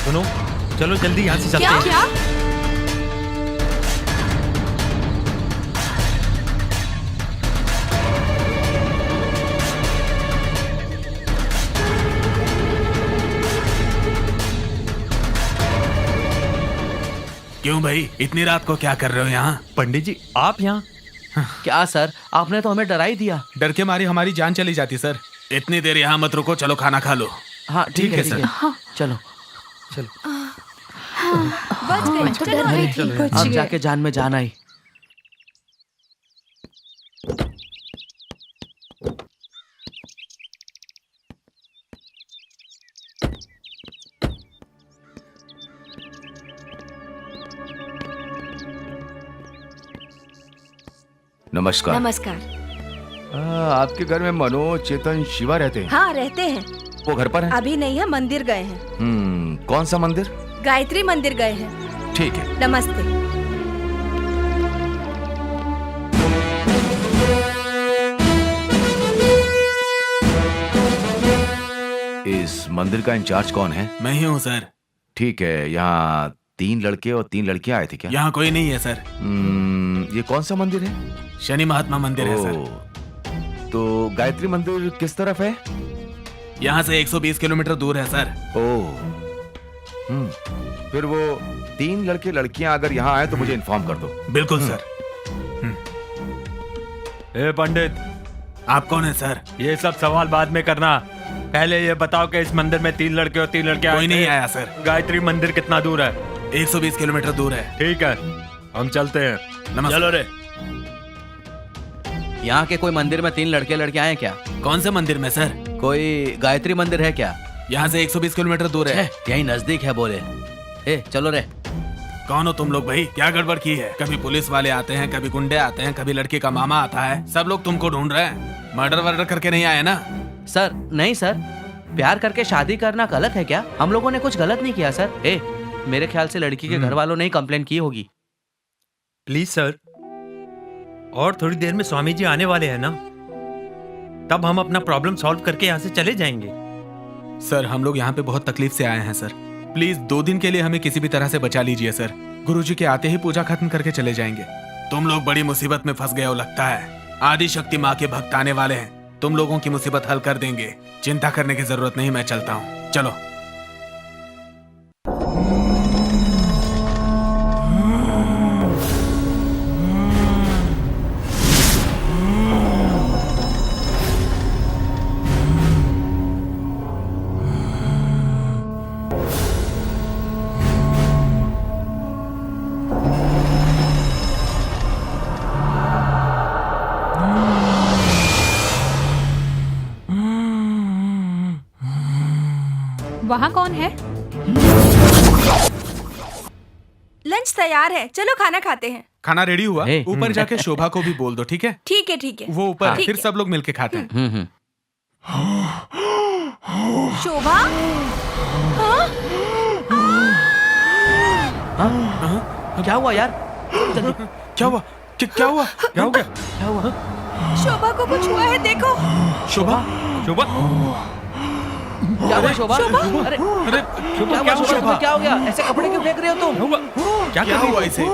Speaker 4: सुनो, चलो जल्दी यहाँ से चलते हैं।
Speaker 6: क्या?
Speaker 2: क्यों भाई, इतनी रात को क्या कर रहे हो यहाँ?
Speaker 4: पंडित जी, आप यहाँ?
Speaker 3: क्या सर, आपने तो हमें डरा ही दिया।
Speaker 2: डर के मारी हमारी जान चली जाती सर। इतनी देर यहाँ मत रुको, चलो खाना खा लो।
Speaker 3: हाँ ठीक है सर। चलो
Speaker 6: बच गए।
Speaker 8: मैं तो डर गई थी।
Speaker 3: अब जाके जान में जान आई।
Speaker 7: नमस्कार।
Speaker 6: नमस्कार।
Speaker 7: आपके घर में मनोज, चेतन, शिवा रहते हैं?
Speaker 6: हाँ रहते हैं।
Speaker 7: वो घर पर हैं?
Speaker 6: अभी नहीं है, मंदिर गए हैं।
Speaker 7: कौन सा मंदिर?
Speaker 6: गायत्री मंदिर गए हैं।
Speaker 7: ठीक है।
Speaker 6: नमस्ते।
Speaker 7: इस मंदिर का इंचार्ज कौन है?
Speaker 2: मैं ही हूँ सर।
Speaker 7: ठीक है। यहाँ 3 लड़के और 3 लड़कियां आए थे क्या?
Speaker 2: यहाँ कोई नहीं है सर।
Speaker 7: ये कौन सा मंदिर है?
Speaker 2: शनि महात्मा मंदिर है सर।
Speaker 7: तो गायत्री मंदिर किस तरफ है?
Speaker 2: यहाँ से 120 किलोमीटर दूर है सर।
Speaker 7: फिर वो 3 लड़के लड़कियां अगर यहाँ आए तो मुझे इन्फॉर्म कर दो।
Speaker 2: बिल्कुल सर।
Speaker 1: ए पंडित,
Speaker 2: आप कौन है सर?
Speaker 1: ये सब सवाल बाद में करना, पहले ये बताओ कि इस मंदिर में 3 लड़के और 3 लड़कियां
Speaker 2: कोई
Speaker 1: आए
Speaker 2: नहीं
Speaker 1: थे।
Speaker 2: आया सर।
Speaker 1: गायत्री मंदिर कितना दूर है?
Speaker 2: 120 किलोमीटर दूर है।
Speaker 1: ठीक है, हम चलते हैं।
Speaker 2: नमस्ते।
Speaker 1: चलो रे।
Speaker 3: यहाँ के कोई मंदिर में 3 लड़के लड़कियां हैं क्या?
Speaker 2: कौन से मंदिर में सर?
Speaker 3: कोई गायत्री मंदिर है क्या?
Speaker 2: यहाँ से 120 किलोमीटर दूर है।
Speaker 3: यही नजदीक है बोले। ए चलो रे।
Speaker 2: कौन हो तुम लोग भाई? क्या गड़बड़ की है? कभी पुलिस वाले आते हैं, कभी गुंडे आते हैं, कभी लड़के का मामा आता है। सब लोग तुमको ढूंढ रहे हैं। मर्डर वर्डर करके नहीं आए ना?
Speaker 3: सर नहीं सर, प्यार करके शादी करना गलत है क्या? हम लोगों ने कुछ गलत नहीं किया सर। ए मेरे ख्याल से लड़की के घर वालों ने ही कंप्लेंट की होगी।
Speaker 1: प्लीज सर, और थोड़ी देर में स्वामी जी आने वाले हैं ना, तब हम अपना प्रॉब्लम सॉल्व करके यहाँ से चले जाएंगे।
Speaker 2: सर हम लोग यहाँ पे बहुत तकलीफ से आए हैं सर। प्लीज 2 दिन के लिए हमें किसी भी तरह से बचा लीजिए सर। गुरुजी के आते ही पूजा खत्म करके चले जाएंगे। तुम लोग बड़ी मुसीबत में फंस गए हो लगता है। आदि शक्ति माँ के भक्त आने वाले हैं, तुम लोगों की मुसीबत हल कर देंगे। चिंता करने की जरूरत नहीं, मैं चलता हूँ। चलो।
Speaker 5: वहाँ कौन है?
Speaker 6: लंच तैयार है, चलो खाना खाते हैं।
Speaker 2: खाना रेडी हुआ?
Speaker 3: ए,
Speaker 2: ऊपर जाके शोभा को भी बोल दो, ठीक है?
Speaker 6: ठीक है ठीक है।
Speaker 2: वो ऊपर है,
Speaker 6: ठीक
Speaker 2: फिर
Speaker 6: है।
Speaker 2: सब लोग मिलके खाते हैं।
Speaker 6: शोभा?
Speaker 3: क्या हुआ यार? जल्दी।
Speaker 2: क्या हुआ? क्या हुआ?
Speaker 1: क्या हो गया?
Speaker 3: क्या हुआ?
Speaker 6: शोभा को कुछ हुआ है, देखो।
Speaker 2: शोभा?
Speaker 1: शोभा,
Speaker 3: क्या हुआ शोभा? अरे
Speaker 2: अरे
Speaker 3: क्या हुआ शोभा? तुम्हें क्या हो गया? ऐसे कपड़े क्यों फेंक रहे हो तुम?
Speaker 2: क्या हुआ इसे?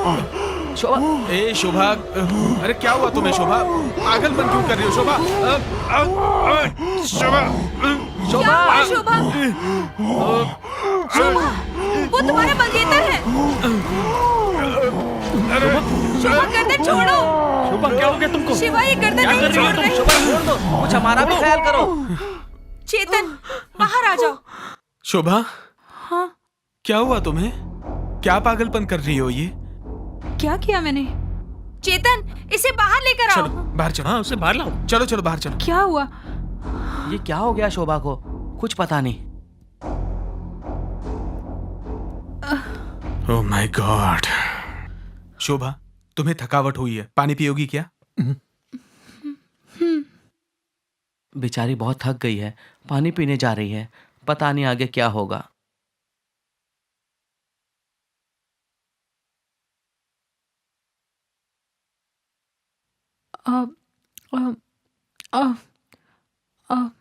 Speaker 3: शोभा
Speaker 2: ए शोभा, अरे क्या हुआ तुम्हें शोभा? पागलपन क्यों कर रही हो शोभा? शोभा,
Speaker 6: क्या हुआ शोभा? शोभा, वो तुम्हारा मंगेतर है। शोभा गर्दन छोड़ो।
Speaker 1: शोभा क्या हो गया तुमको?
Speaker 6: शिवा ये गर्दन नहीं छोड़ रही।
Speaker 3: शोभा छोड़ दो, कुछ हमारा भी ख्याल करो।
Speaker 6: चेतन बाहर आ जाओ।
Speaker 2: शोभा,
Speaker 5: हाँ
Speaker 2: क्या हुआ तुम्हें? क्या पागलपन कर रही हो ये?
Speaker 5: क्या किया मैंने?
Speaker 6: चेतन इसे बाहर लेकर आओ।
Speaker 2: चलो बाहर चलो।
Speaker 1: हाँ, उसे बाहर लाओ।
Speaker 2: चलो चलो बाहर चलो।
Speaker 5: क्या हुआ?
Speaker 3: ये क्या हो गया शोभा को? कुछ पता नहीं।
Speaker 2: Oh my God. शोभा, तुम्हें थकावट हुई है, पानी पियोगी क्या?
Speaker 3: बेचारी बहुत थक गई है, पानी पीने जा रही है। पता नहीं आगे क्या होगा।
Speaker 5: अब अब अब अब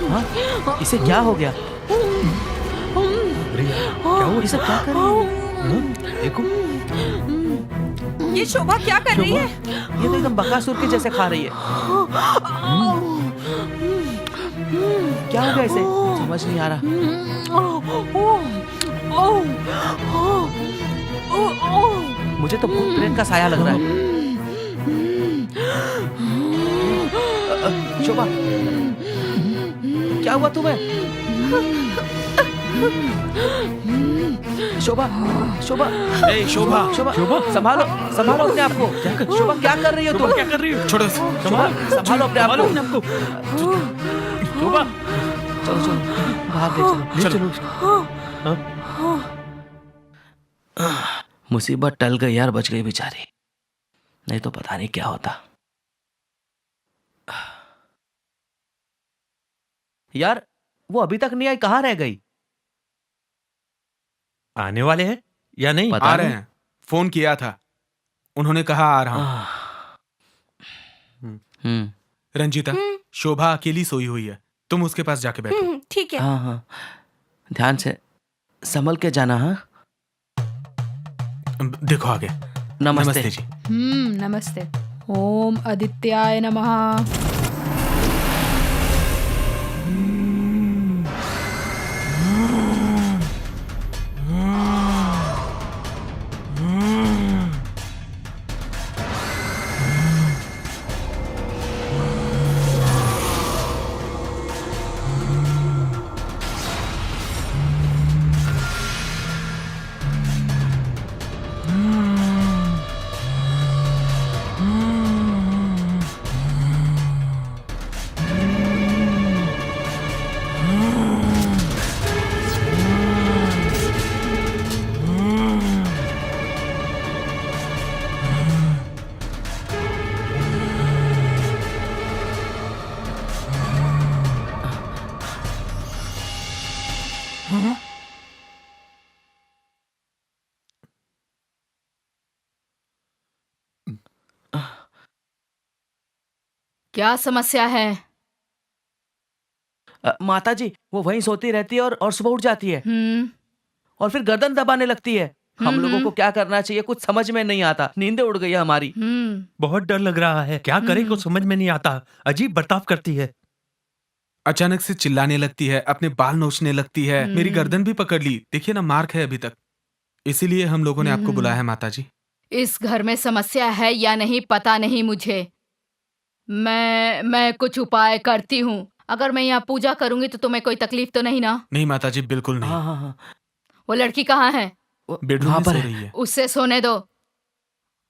Speaker 3: हाँ? इसे क्या हो गया? क्या हुआ? इसे क्या कर रही है? देखो,
Speaker 6: ये शोभा क्या कर रही है?
Speaker 3: ये तो एकदम बकासुर के जैसे खा रही है। क्या हो गया इसे? समझ नहीं आ रहा। मुझे तो भूत प्रेत का साया लग रहा है। शोभा, क्या हुआ तुम्हें? शोभा, शोभा,
Speaker 2: ए शोभा,
Speaker 3: शोभा, संभालो, संभालो अपने आप को। शोभा, क्या कर रही हो तुम?
Speaker 2: क्या कर रही हो? छोड़ो।
Speaker 3: शोभा, संभालो अपने आप को।
Speaker 2: शोभा,
Speaker 3: चलो चलो, बाहर ले चलो। मुसीबत टल गई यार, बच गई बेचारी, नहीं तो पता नहीं क्या होता। यार वो अभी तक नहीं आई, कहाँ रह गई?
Speaker 1: आने वाले हैं या नहीं?
Speaker 3: पता
Speaker 2: आ रहे
Speaker 3: नहीं।
Speaker 2: हैं, फोन किया था, उन्होंने कहा आ रहा हूं।
Speaker 3: हम्म,
Speaker 2: रंजीता, शोभा अकेली सोई हुई है, तुम उसके पास जाके बैठो।
Speaker 6: ठीक है।
Speaker 3: हाँ हाँ, ध्यान से संभल के जाना। हाँ,
Speaker 2: देखो आगे।
Speaker 3: नमस्ते
Speaker 2: जी।
Speaker 5: नमस्ते। ओम आदित्याय नमः।
Speaker 8: क्या समस्या है?
Speaker 3: माता जी, वो वहीं सोती रहती है और सुबह उठ जाती है और फिर गर्दन दबाने लगती है। हम लोगों को क्या करना चाहिए कुछ समझ में नहीं आता, नींदें उड़ गई है हमारी।
Speaker 1: बहुत डर लग रहा है, क्या करें कुछ समझ में नहीं आता। अजीब बर्ताव करती है।
Speaker 2: अचानक से चिल्लाने लगती है, अपने बाल नोचने लगती है, मेरी गर्दन भी पकड़ ली, देखिए ना मार्क है अभी तक। इसीलिए हम लोगों ने आपको बुलाया है माता जी।
Speaker 8: इस घर में समस्या है या नहीं पता नहीं मुझे। मैं कुछ उपाय करती हूँ। अगर मैं यहाँ पूजा करूंगी तो तुम्हें कोई तकलीफ तो नहीं ना?
Speaker 2: नहीं माता जी, बिल्कुल नहीं।
Speaker 3: हाँ हाँ हाँ,
Speaker 8: वो लड़की कहाँ है?
Speaker 2: बेडरूम में सो रही है।
Speaker 8: उससे सोने दो,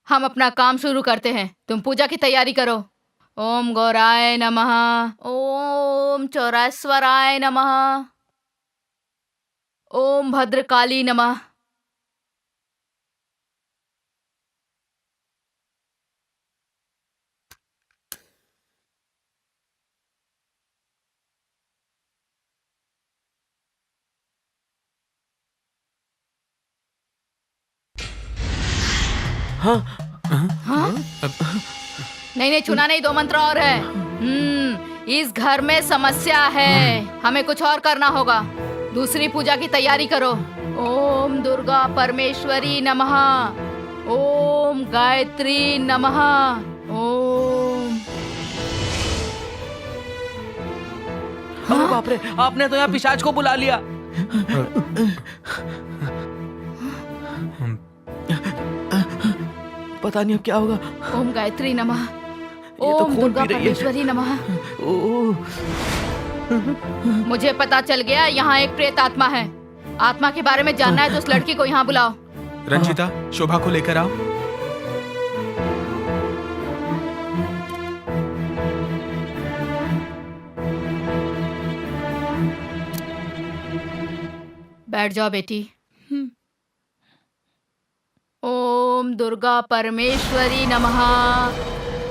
Speaker 8: हम अपना काम शुरू करते हैं। तुम पूजा की तैयारी करो। ओम गौराय नमः, ओम चौराश्वराय नमः, ओम भद्रकाली नमः। नहीं नहीं, छूना नहीं, 2 मंत्र और है। इस घर में समस्या है, हमें कुछ और करना होगा। दूसरी पूजा की तैयारी करो। ओम दुर्गा परमेश्वरी नमः, ओम गायत्री नमः, ओम।
Speaker 3: अरे बाप रे, आपने तो यहाँ पिशाच को बुला लिया। पता नहीं अब क्या होगा।
Speaker 8: ओम गायत्री नमः,
Speaker 3: तो
Speaker 8: ओम
Speaker 3: खून
Speaker 8: दुर्गा
Speaker 3: पी रही है।
Speaker 8: परमेश्वरी नमः।
Speaker 3: ओह,
Speaker 8: मुझे पता चल गया यहाँ एक प्रेत आत्मा है। आत्मा के बारे में जानना है तो उस लड़की को यहाँ बुलाओ।
Speaker 2: रंजीता, शोभा को लेकर आओ।
Speaker 8: बैठ जाओ बेटी। ओम दुर्गा परमेश्वरी नमः,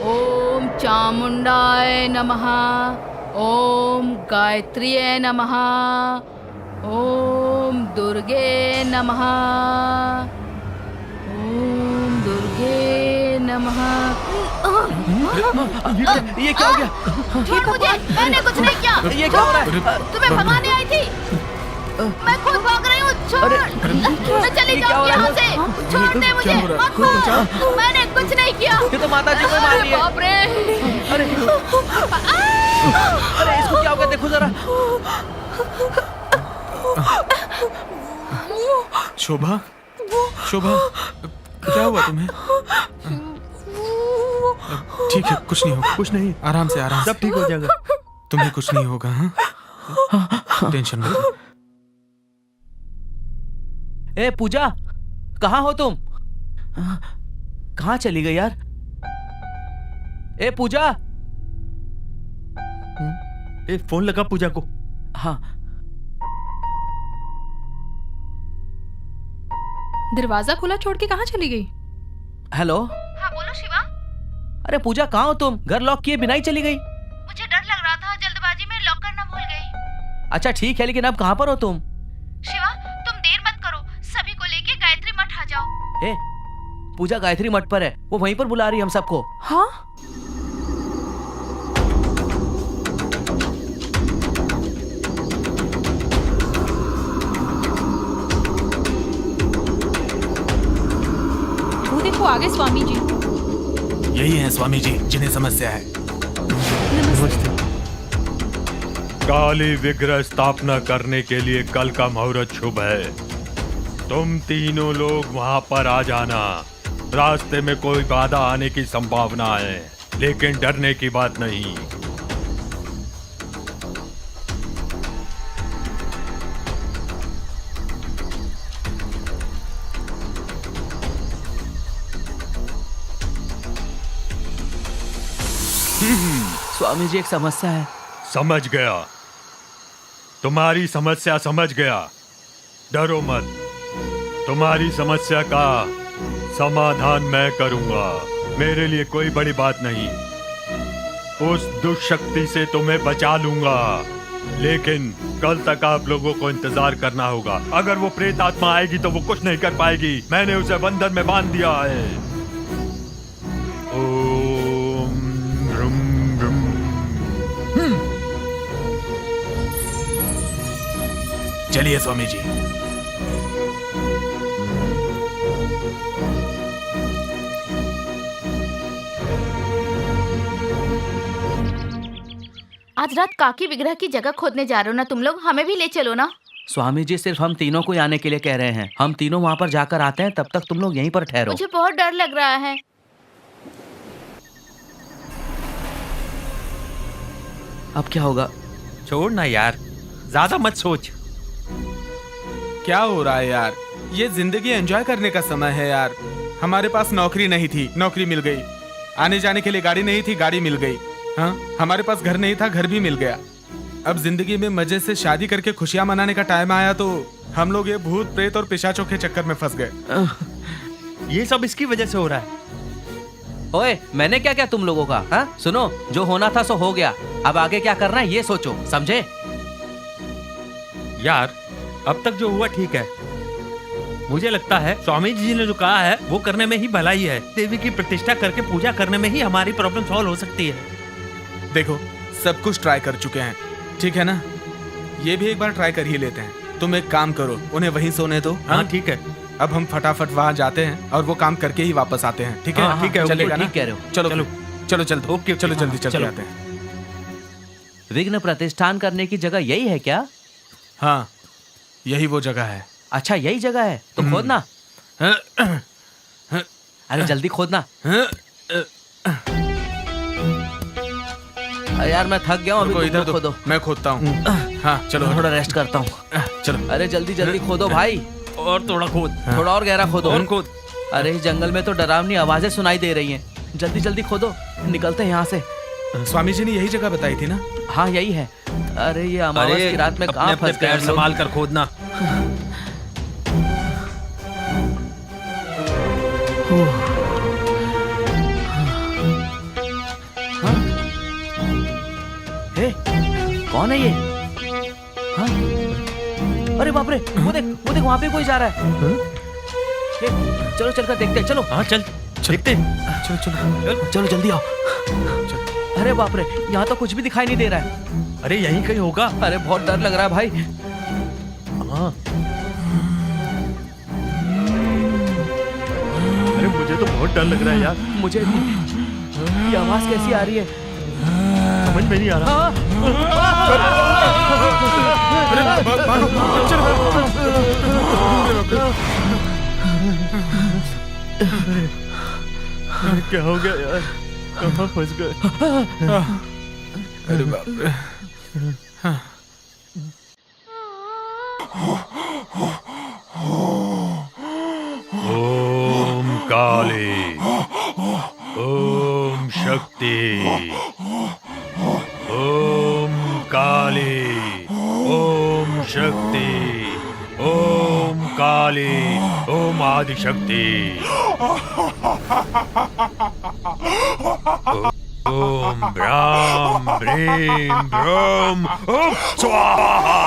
Speaker 8: ओम चामुंडाय नमः, ओम गायत्रीये नमः, ओम दुर्गे नमः, ओम दुर्गे नमः।
Speaker 3: ये क्या हो गया?
Speaker 8: छोड़ मुझे, मैंने कुछ नहीं किया।
Speaker 3: ये क्या हो रहा है?
Speaker 8: तुम्हें भगाने आई थी, मैं खुद भाग रही हूँ। छोड़, मैं चली जाऊंगी यहाँ से। छोड़ दे मुझे, मत मार। मैंने कुछ नहीं किया।
Speaker 3: ये तो माता जी को मार रही है।
Speaker 8: बाप रे।
Speaker 3: अरे अरे, इसको क्या हो गया? देखो जरा।
Speaker 2: शोभा, शोभा, क्या हुआ तुम्हें? ठीक है, कुछ नहीं होगा।
Speaker 1: कुछ नहीं,
Speaker 2: आराम से, आराम से।
Speaker 1: सब ठीक हो जाएगा।
Speaker 2: तुम्हें कुछ नहीं होगा। हाँ, टेंशन मत लो।
Speaker 3: ए पूजा, कहाँ हो तुम? कहाँ चली गई यार? ए पूजा।
Speaker 1: ए, फोन लगा पूजा को।
Speaker 3: हाँ,
Speaker 5: दरवाजा खुला छोड़ के कहाँ चली गई?
Speaker 3: हेलो।
Speaker 8: हाँ बोलो शिवा।
Speaker 3: अरे पूजा, कहाँ हो तुम? घर लॉक किए बिना ही चली गई।
Speaker 8: मुझे डर लग रहा था, जल्दबाजी में लॉक करना भूल गई।
Speaker 3: अच्छा ठीक है, लेकिन अब कहाँ पर हो तुम?
Speaker 8: शिवा तुम देर मत करो, सभी को लेके गायत्री मठ आ जाओ।
Speaker 3: ए पूजा गायत्री मठ पर है, वो वहीं पर बुला रही है हम सबको।
Speaker 5: हाँ, वो देखो आगे स्वामी जी।
Speaker 2: यही है स्वामी जी जिन्हें समस्या है।
Speaker 1: काली विग्रह स्थापना करने के लिए कल का मुहूर्त शुभ है। तुम तीनों लोग वहां पर आ जाना। रास्ते में कोई बाधा आने की संभावना है, लेकिन डरने की बात नहीं।
Speaker 3: स्वामी जी एक समस्या है।
Speaker 1: समझ गया, तुम्हारी समस्या समझ गया। डरो मत, तुम्हारी समस्या का समाधान मैं करूंगा। मेरे लिए कोई बड़ी बात नहीं। उस दुष्शक्ति से तुम्हें बचा लूंगा, लेकिन कल तक आप लोगों को इंतजार करना होगा। अगर वो प्रेत आत्मा आएगी तो वो कुछ नहीं कर पाएगी। मैंने उसे बंधन में बांध दिया है। ओम ह्रूम ह्रूम।
Speaker 2: चलिए स्वामी जी।
Speaker 8: आज रात काकी विग्रह की जगह खोदने जा रहे हो ना तुम लोग, हमें भी ले चलो ना।
Speaker 3: स्वामी जी सिर्फ हम तीनों को ही आने के लिए कह रहे हैं। हम तीनों वहाँ पर जाकर आते हैं, तब तक तुम लोग यहीं पर ठहरो।
Speaker 8: मुझे बहुत डर लग रहा है।
Speaker 3: अब क्या होगा?
Speaker 4: छोड़ ना यार, ज्यादा मत सोच।
Speaker 2: क्या हो रहा है यार? ये जिंदगी एंजॉय करने का समय है यार। हमारे पास नौकरी नहीं थी, नौकरी मिल गई। आने जाने के लिए गाड़ी नहीं थी, गाड़ी मिल गई। हाँ, हमारे पास घर नहीं था, घर भी मिल गया। अब जिंदगी में मजे से शादी करके खुशियां मनाने का टाइम आया तो हम लोग ये भूत प्रेत और पिशाचों के चक्कर में फंस गए।
Speaker 4: ये सब इसकी वजह से हो रहा है।
Speaker 3: ओए, मैंने क्या क्या तुम लोगों का? हाँ सुनो, जो होना था सो हो गया। अब आगे क्या करना है ये सोचो, समझे?
Speaker 4: यार अब तक जो हुआ ठीक है। मुझे लगता है स्वामी जी ने जो कहा है वो करने में ही भलाई है। देवी की प्रतिष्ठा करके पूजा करने में ही हमारी प्रॉब्लम सॉल्व हो सकती है।
Speaker 2: देखो, सब कुछ ट्राई कर चुके हैं, ठीक है ना? ये भी एक बार ट्राई कर ही लेते हैं। तुम एक काम करो, उन्हें वहीं सोने दो।
Speaker 4: हाँ ठीक है।
Speaker 2: अब हम फटाफट वहां जाते हैं और वो काम करके ही वापस आते हैं, ठीक है?
Speaker 3: हाँ,
Speaker 2: ठीक है, चलेगा ना?
Speaker 3: ठीक कह रहे हो।
Speaker 2: चलो
Speaker 3: चलो।
Speaker 2: चलो चलो
Speaker 4: ओके,
Speaker 2: चलो जल्दी
Speaker 3: हाँ,
Speaker 2: चलते
Speaker 3: चलो।
Speaker 2: आते हैं।
Speaker 3: विघ्न प्रतिष्ठान करने की जगह यही है क्या?
Speaker 2: हाँ, यही वो जगह है।
Speaker 3: अच्छा यही जगह है तो खोदना। अरे जल्दी खोदना। अरे यार मैं थक गया हूँ, अभी
Speaker 2: रुको,
Speaker 3: तुम
Speaker 2: इधर
Speaker 3: लोग
Speaker 2: दो,
Speaker 3: खोदो।
Speaker 2: मैं खोदता हूँ। हाँ चलो,
Speaker 3: थोड़ा रेस्ट करता हूँ।
Speaker 2: चलो।
Speaker 3: अरे जल्दी जल्दी खोदो भाई,
Speaker 4: और थोड़ा खोद।
Speaker 3: थोड़ा और गहरा खोदो।
Speaker 4: और खोद।
Speaker 3: अरे इस जंगल में तो डरावनी आवाजें सुनाई दे रही हैं। जल्दी जल्दी खोदो, निकलते हैं यहाँ से।
Speaker 2: स्वामी जी ने यही जगह बताई थी ना?
Speaker 3: हाँ यही है। अरे ये अमावस की रात में
Speaker 4: अपने
Speaker 3: कहाँ
Speaker 4: अपने
Speaker 3: फंस गए
Speaker 4: पैर
Speaker 3: हम लोग?
Speaker 4: संभाल कर खोदना।
Speaker 3: हे, कौन है ये? हाँ? अरे बाप रे, वो देख वहाँ पे कोई जा रहा है। हे, चलो चलकर देखते हैं, चलो।
Speaker 4: हाँ चल देखते हैं।
Speaker 2: चलो चलो
Speaker 3: चलो जल्दी आओ। अरे बाप रे, यहाँ तो कुछ भी दिखाई नहीं दे रहा है।
Speaker 4: अरे यहीं कहीं होगा।
Speaker 3: अरे बहुत डर लग रहा है भाई।
Speaker 4: हाँ। अरे मुझे तो बहुत डर लग रहा है यार।
Speaker 3: मुझे भी। ये आवाज कैसी आ रही है?
Speaker 4: समझ में नहीं आ रहा।
Speaker 2: अरे, भागो, चलो।
Speaker 3: क्या हो गया यार, कहाँ फंस गए?
Speaker 2: अरे बाप रे।
Speaker 1: ओम काली, ओम शक्ति, ओम काली, ओम शक्ति, ओम काली, ओम आदि शक्ति, ओम ब्राम ब्रीम ब्रोम ओम स्वाहा।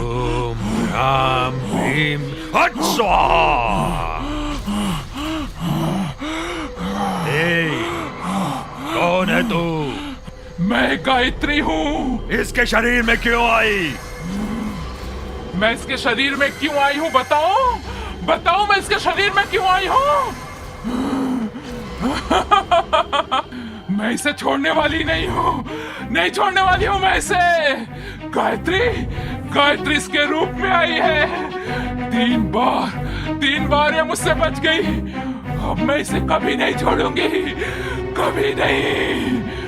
Speaker 1: ओम राम भीम हट स्वाहा। कौन है तू?
Speaker 10: मैं गायत्री हूँ।
Speaker 1: इसके शरीर में क्यों आई?
Speaker 10: मैं इसके शरीर में क्यों आई हूँ बताओ? बताओ मैं इसके शरीर में क्यों आई हूँ? मैं इसे छोड़ने वाली नहीं हूँ, नहीं छोड़ने वाली हूँ मैं इसे। गायत्री, गायत्री इसके रूप में आई है। 3 बार ये मुझसे बच गई। अब मैं इसे कभी नहीं छोड़ूंगी, कभी नहीं।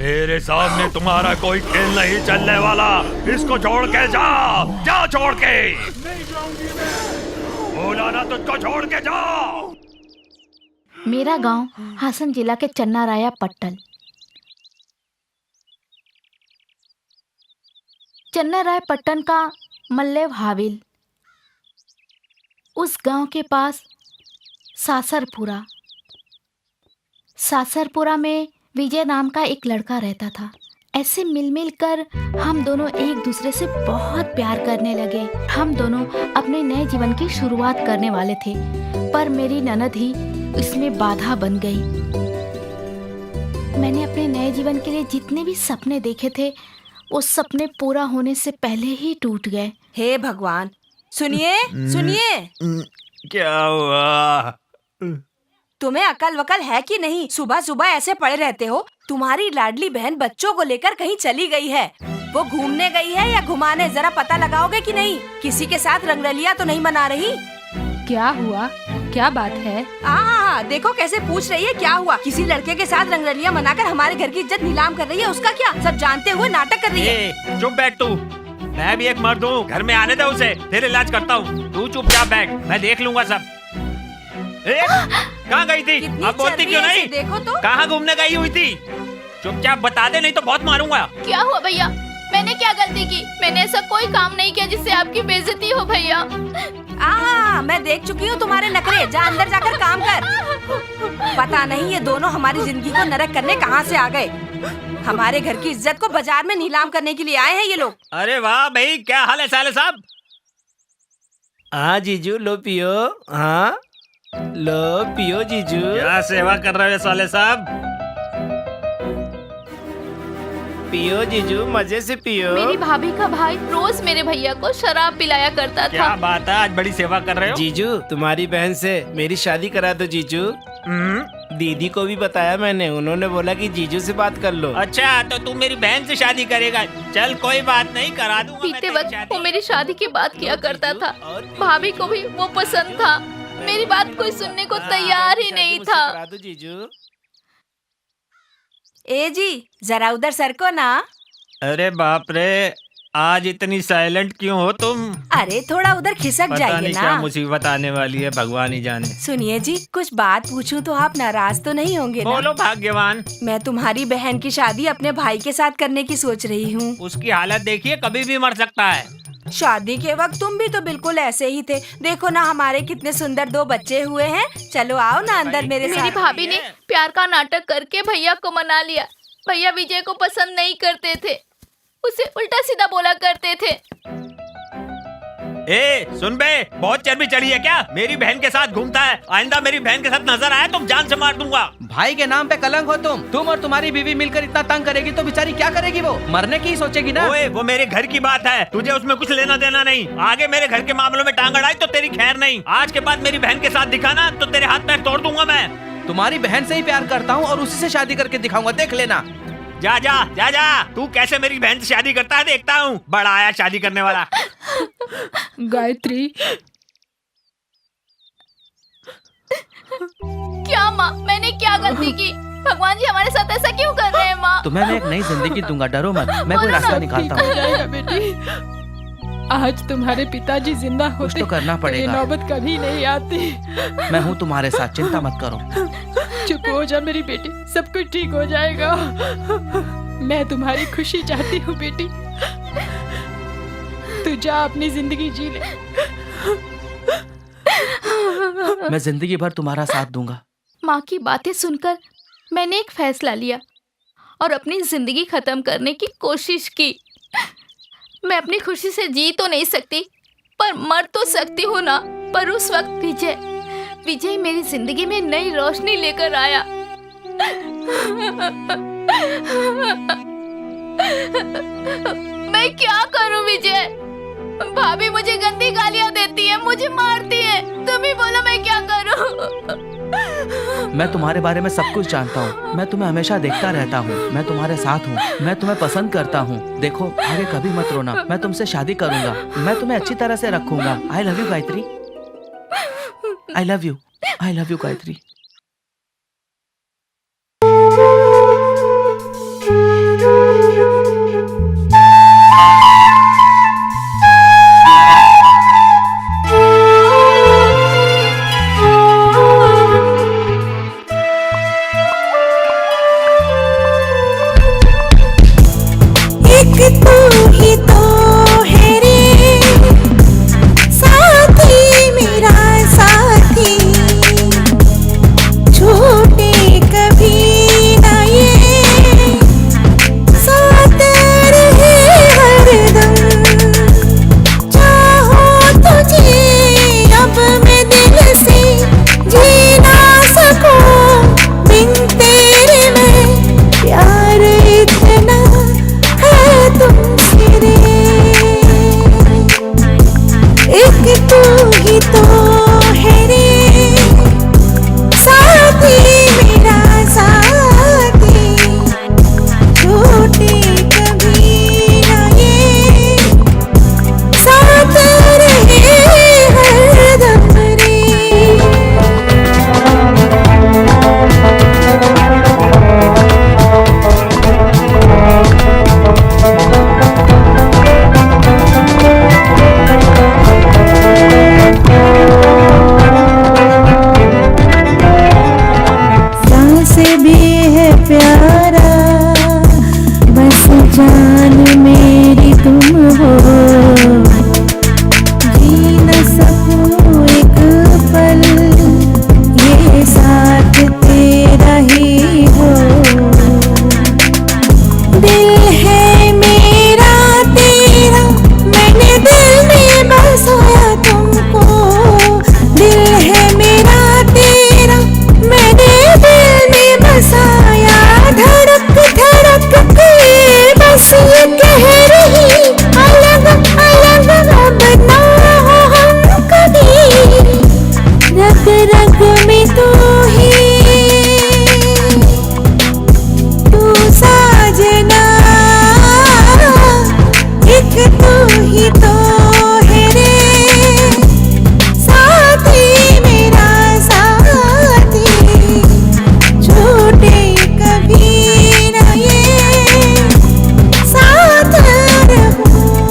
Speaker 1: मेरे सामने तुम्हारा कोई खेल नहीं चलने वाला। इसको छोड़ के जा, जा छोड़ के। बोला ना तुझको छोड़ के जा।
Speaker 8: मेरा गांव हासन जिला के चन्नाराया पट्टन। चन्नाराय पट्टन का मल्लेव हाविल। उस गांव के पास सासरपुरा। सासरपुरा में विजय नाम का एक लड़का रहता था। ऐसे मिल मिल कर हम दोनों एक दूसरे से बहुत प्यार करने लगे। हम दोनों अपने नए जीवन की शुरुआत करने वाले थे, पर मेरी ननद ही इसमें बाधा बन गई। मैंने अपने नए जीवन के लिए जितने भी सपने देखे थे, वो सपने पूरा होने से पहले ही टूट गए।
Speaker 6: हे भगवान, सुनिए सुनिए।
Speaker 1: क्या हुआ?
Speaker 6: तुम्हें अकल वकल है कि नहीं? सुबह सुबह ऐसे पड़े रहते हो। तुम्हारी लाडली बहन बच्चों को लेकर कहीं चली गई है। वो घूमने गई है या घुमाने, जरा पता लगाओगे कि नहीं? किसी के साथ रंगरलिया तो नहीं मना रही?
Speaker 5: क्या हुआ? क्या बात है?
Speaker 6: देखो कैसे पूछ रही है क्या हुआ। किसी लड़के के साथ रंगरलिया मनाकर हमारे घर की इज्जत नीलाम कर रही है। उसका क्या? सब जानते हुए नाटक कर रही है।
Speaker 4: चुप बैठ तू। मैं भी एक मर्द हूँ, घर में आने दे उसे, फिर इलाज करता हूँ। तू चुपचाप बैठ, मैं देख लूंगा सब। कहाँ गई थी? अब बोलती क्यों नहीं?
Speaker 6: देखो तो।
Speaker 4: कहाँ घूमने गई हुई थी? चुपचाप बता दे, नहीं तो बहुत मारूंगा।
Speaker 8: क्या हुआ भैया? मैंने क्या गलती की? मैंने ऐसा कोई काम नहीं किया जिससे आपकी बेइज्जती हो भैया।
Speaker 6: मैं देख चुकी हूँ तुम्हारे नखरे। जा अंदर जाकर काम कर। पता नहीं ये दोनों हमारी जिंदगी को नरक करने कहाँ से आ गए। हमारे घर की इज्जत को बाजार में नीलाम करने के लिए आए हैं ये लोग।
Speaker 4: अरे वाह भाई, क्या हाल है साले साहब?
Speaker 9: हाँ जीजू, लो पियो। हाँ लो पियो जीजू।
Speaker 4: क्या सेवा कर रहे हो साले साहब?
Speaker 9: पियो जीजू, मजे से पियो।
Speaker 8: मेरी भाभी का भाई रोज मेरे भैया को शराब पिलाया करता
Speaker 4: क्या
Speaker 8: था।
Speaker 4: बात है, आज बड़ी सेवा कर रहे हो।
Speaker 9: जीजू, तुम्हारी बहन से मेरी शादी करा दो जीजू। दीदी को भी बताया मैंने, उन्होंने बोला कि जीजू से बात कर लो।
Speaker 4: अच्छा, तो तू मेरी बहन से शादी करेगा? चल कोई बात नहीं, करा दूंगा।
Speaker 8: पीते वक्त वो मेरी शादी की बात किया करता था। भाभी को भी वो पसंद था। मेरी बात कोई सुनने को तैयार ही नहीं था।
Speaker 9: करा दो जीजू।
Speaker 6: ए जी, जरा उधर सरको ना।
Speaker 4: अरे बाप रे, आज इतनी साइलेंट क्यों हो तुम?
Speaker 6: अरे थोड़ा उधर खिसक
Speaker 4: पता
Speaker 6: जाइए
Speaker 4: नहीं
Speaker 6: ना।
Speaker 4: क्या मुसीबत आने वाली है, भगवान ही जाने।
Speaker 6: सुनिए जी, कुछ बात पूछूं तो आप नाराज तो नहीं होंगे ना?
Speaker 4: बोलो भाग्यवान।
Speaker 6: मैं तुम्हारी बहन की शादी अपने भाई के साथ करने की सोच रही हूँ।
Speaker 4: उसकी हालत देखिए, कभी भी मर सकता है।
Speaker 6: शादी के वक्त तुम भी तो बिल्कुल ऐसे ही थे। देखो ना हमारे कितने सुंदर 2 बच्चे हुए हैं। चलो आओ ना अंदर मेरे
Speaker 8: मेरी
Speaker 6: साथ।
Speaker 8: भाभी ने प्यार का नाटक करके भैया को मना लिया। भैया विजय को पसंद नहीं करते थे, उसे उल्टा सीधा बोला करते थे।
Speaker 4: ए सुन बे, बहुत चर्बी चढ़ी है क्या? मेरी बहन के साथ घूमता है, आइंदा मेरी बहन के साथ नजर आया तो जान से मार दूंगा।
Speaker 3: भाई के नाम पे कलंक हो तुम और तुम्हारी बीवी मिलकर इतना तंग करेगी तो बेचारी क्या करेगी? वो मरने की ही सोचेगी ना।
Speaker 4: ओए, वो मेरे घर की बात है, तुझे उसमें कुछ लेना देना नहीं। आगे मेरे घर के मामलों में टांग अड़ाई तो तेरी खैर नहीं। आज के बाद मेरी बहन के साथ दिखाना तो तेरे हाथ पैर तोड़ दूंगा मैं।
Speaker 3: तुम्हारी बहन से ही प्यार करता हूँ और उसी से शादी करके दिखाऊंगा, देख लेना।
Speaker 4: जा जा जा जा, तू कैसे मेरी बहन से शादी करता है देखता हूँ। बड़ा आया शादी करने वाला।
Speaker 5: गायत्री,
Speaker 8: क्या माँ, मैंने क्या गलती की? भगवान जी हमारे साथ ऐसा क्यों कर रहे हैं माँ?
Speaker 3: तुम्हें मैं एक नई जिंदगी दूंगा, डरो मत, मैं कोई रास्ता निकालता
Speaker 5: ठीक हो
Speaker 3: हूँ।
Speaker 5: जाएगा बेटी। आज तुम्हारे पिताजी जिंदा
Speaker 3: कुछ
Speaker 5: होते
Speaker 3: तो करना
Speaker 5: ये
Speaker 3: पड़ेगा।
Speaker 5: नौबत कभी नहीं आती।
Speaker 3: मैं हूँ तुम्हारे साथ, चिंता मत करो।
Speaker 5: चुप हो जा मेरी बेटी, सब कुछ ठीक हो जाएगा। मैं तुम्हारी खुशी चाहती हूँ बेटी। तू जा अपनी जिंदगी जी ले।
Speaker 3: मैं जिंदगी भर तुम्हारा साथ दूंगा।
Speaker 8: माँ की बातें सुनकर मैंने एक फैसला लिया और अपनी जिंदगी खत्म करने की कोशिश की। मैं अपनी खुशी से जी तो नहीं सकती, पर मर तो सकती हूँ ना। पर उस वक्त विजय मेरी जिंदगी में नई रोशनी लेकर आया। मैं क्या करूं विजय? भाभी मुझे गंदी गालियां देती है, मुझे मारती है। तुम ही बोलो मैं क्या करूं?
Speaker 3: मैं तुम्हारे बारे में सब कुछ जानता हूँ। मैं तुम्हें हमेशा देखता रहता हूँ। मैं तुम्हारे साथ हूँ। मैं तुम्हें पसंद करता हूँ। देखो आगे कभी मत रोना, मैं तुमसे शादी करूंगा। मैं तुम्हें अच्छी तरह से रखूंगा। आई love you Gayatri. I love you. I love you Gayatri.
Speaker 11: साथ रहूं।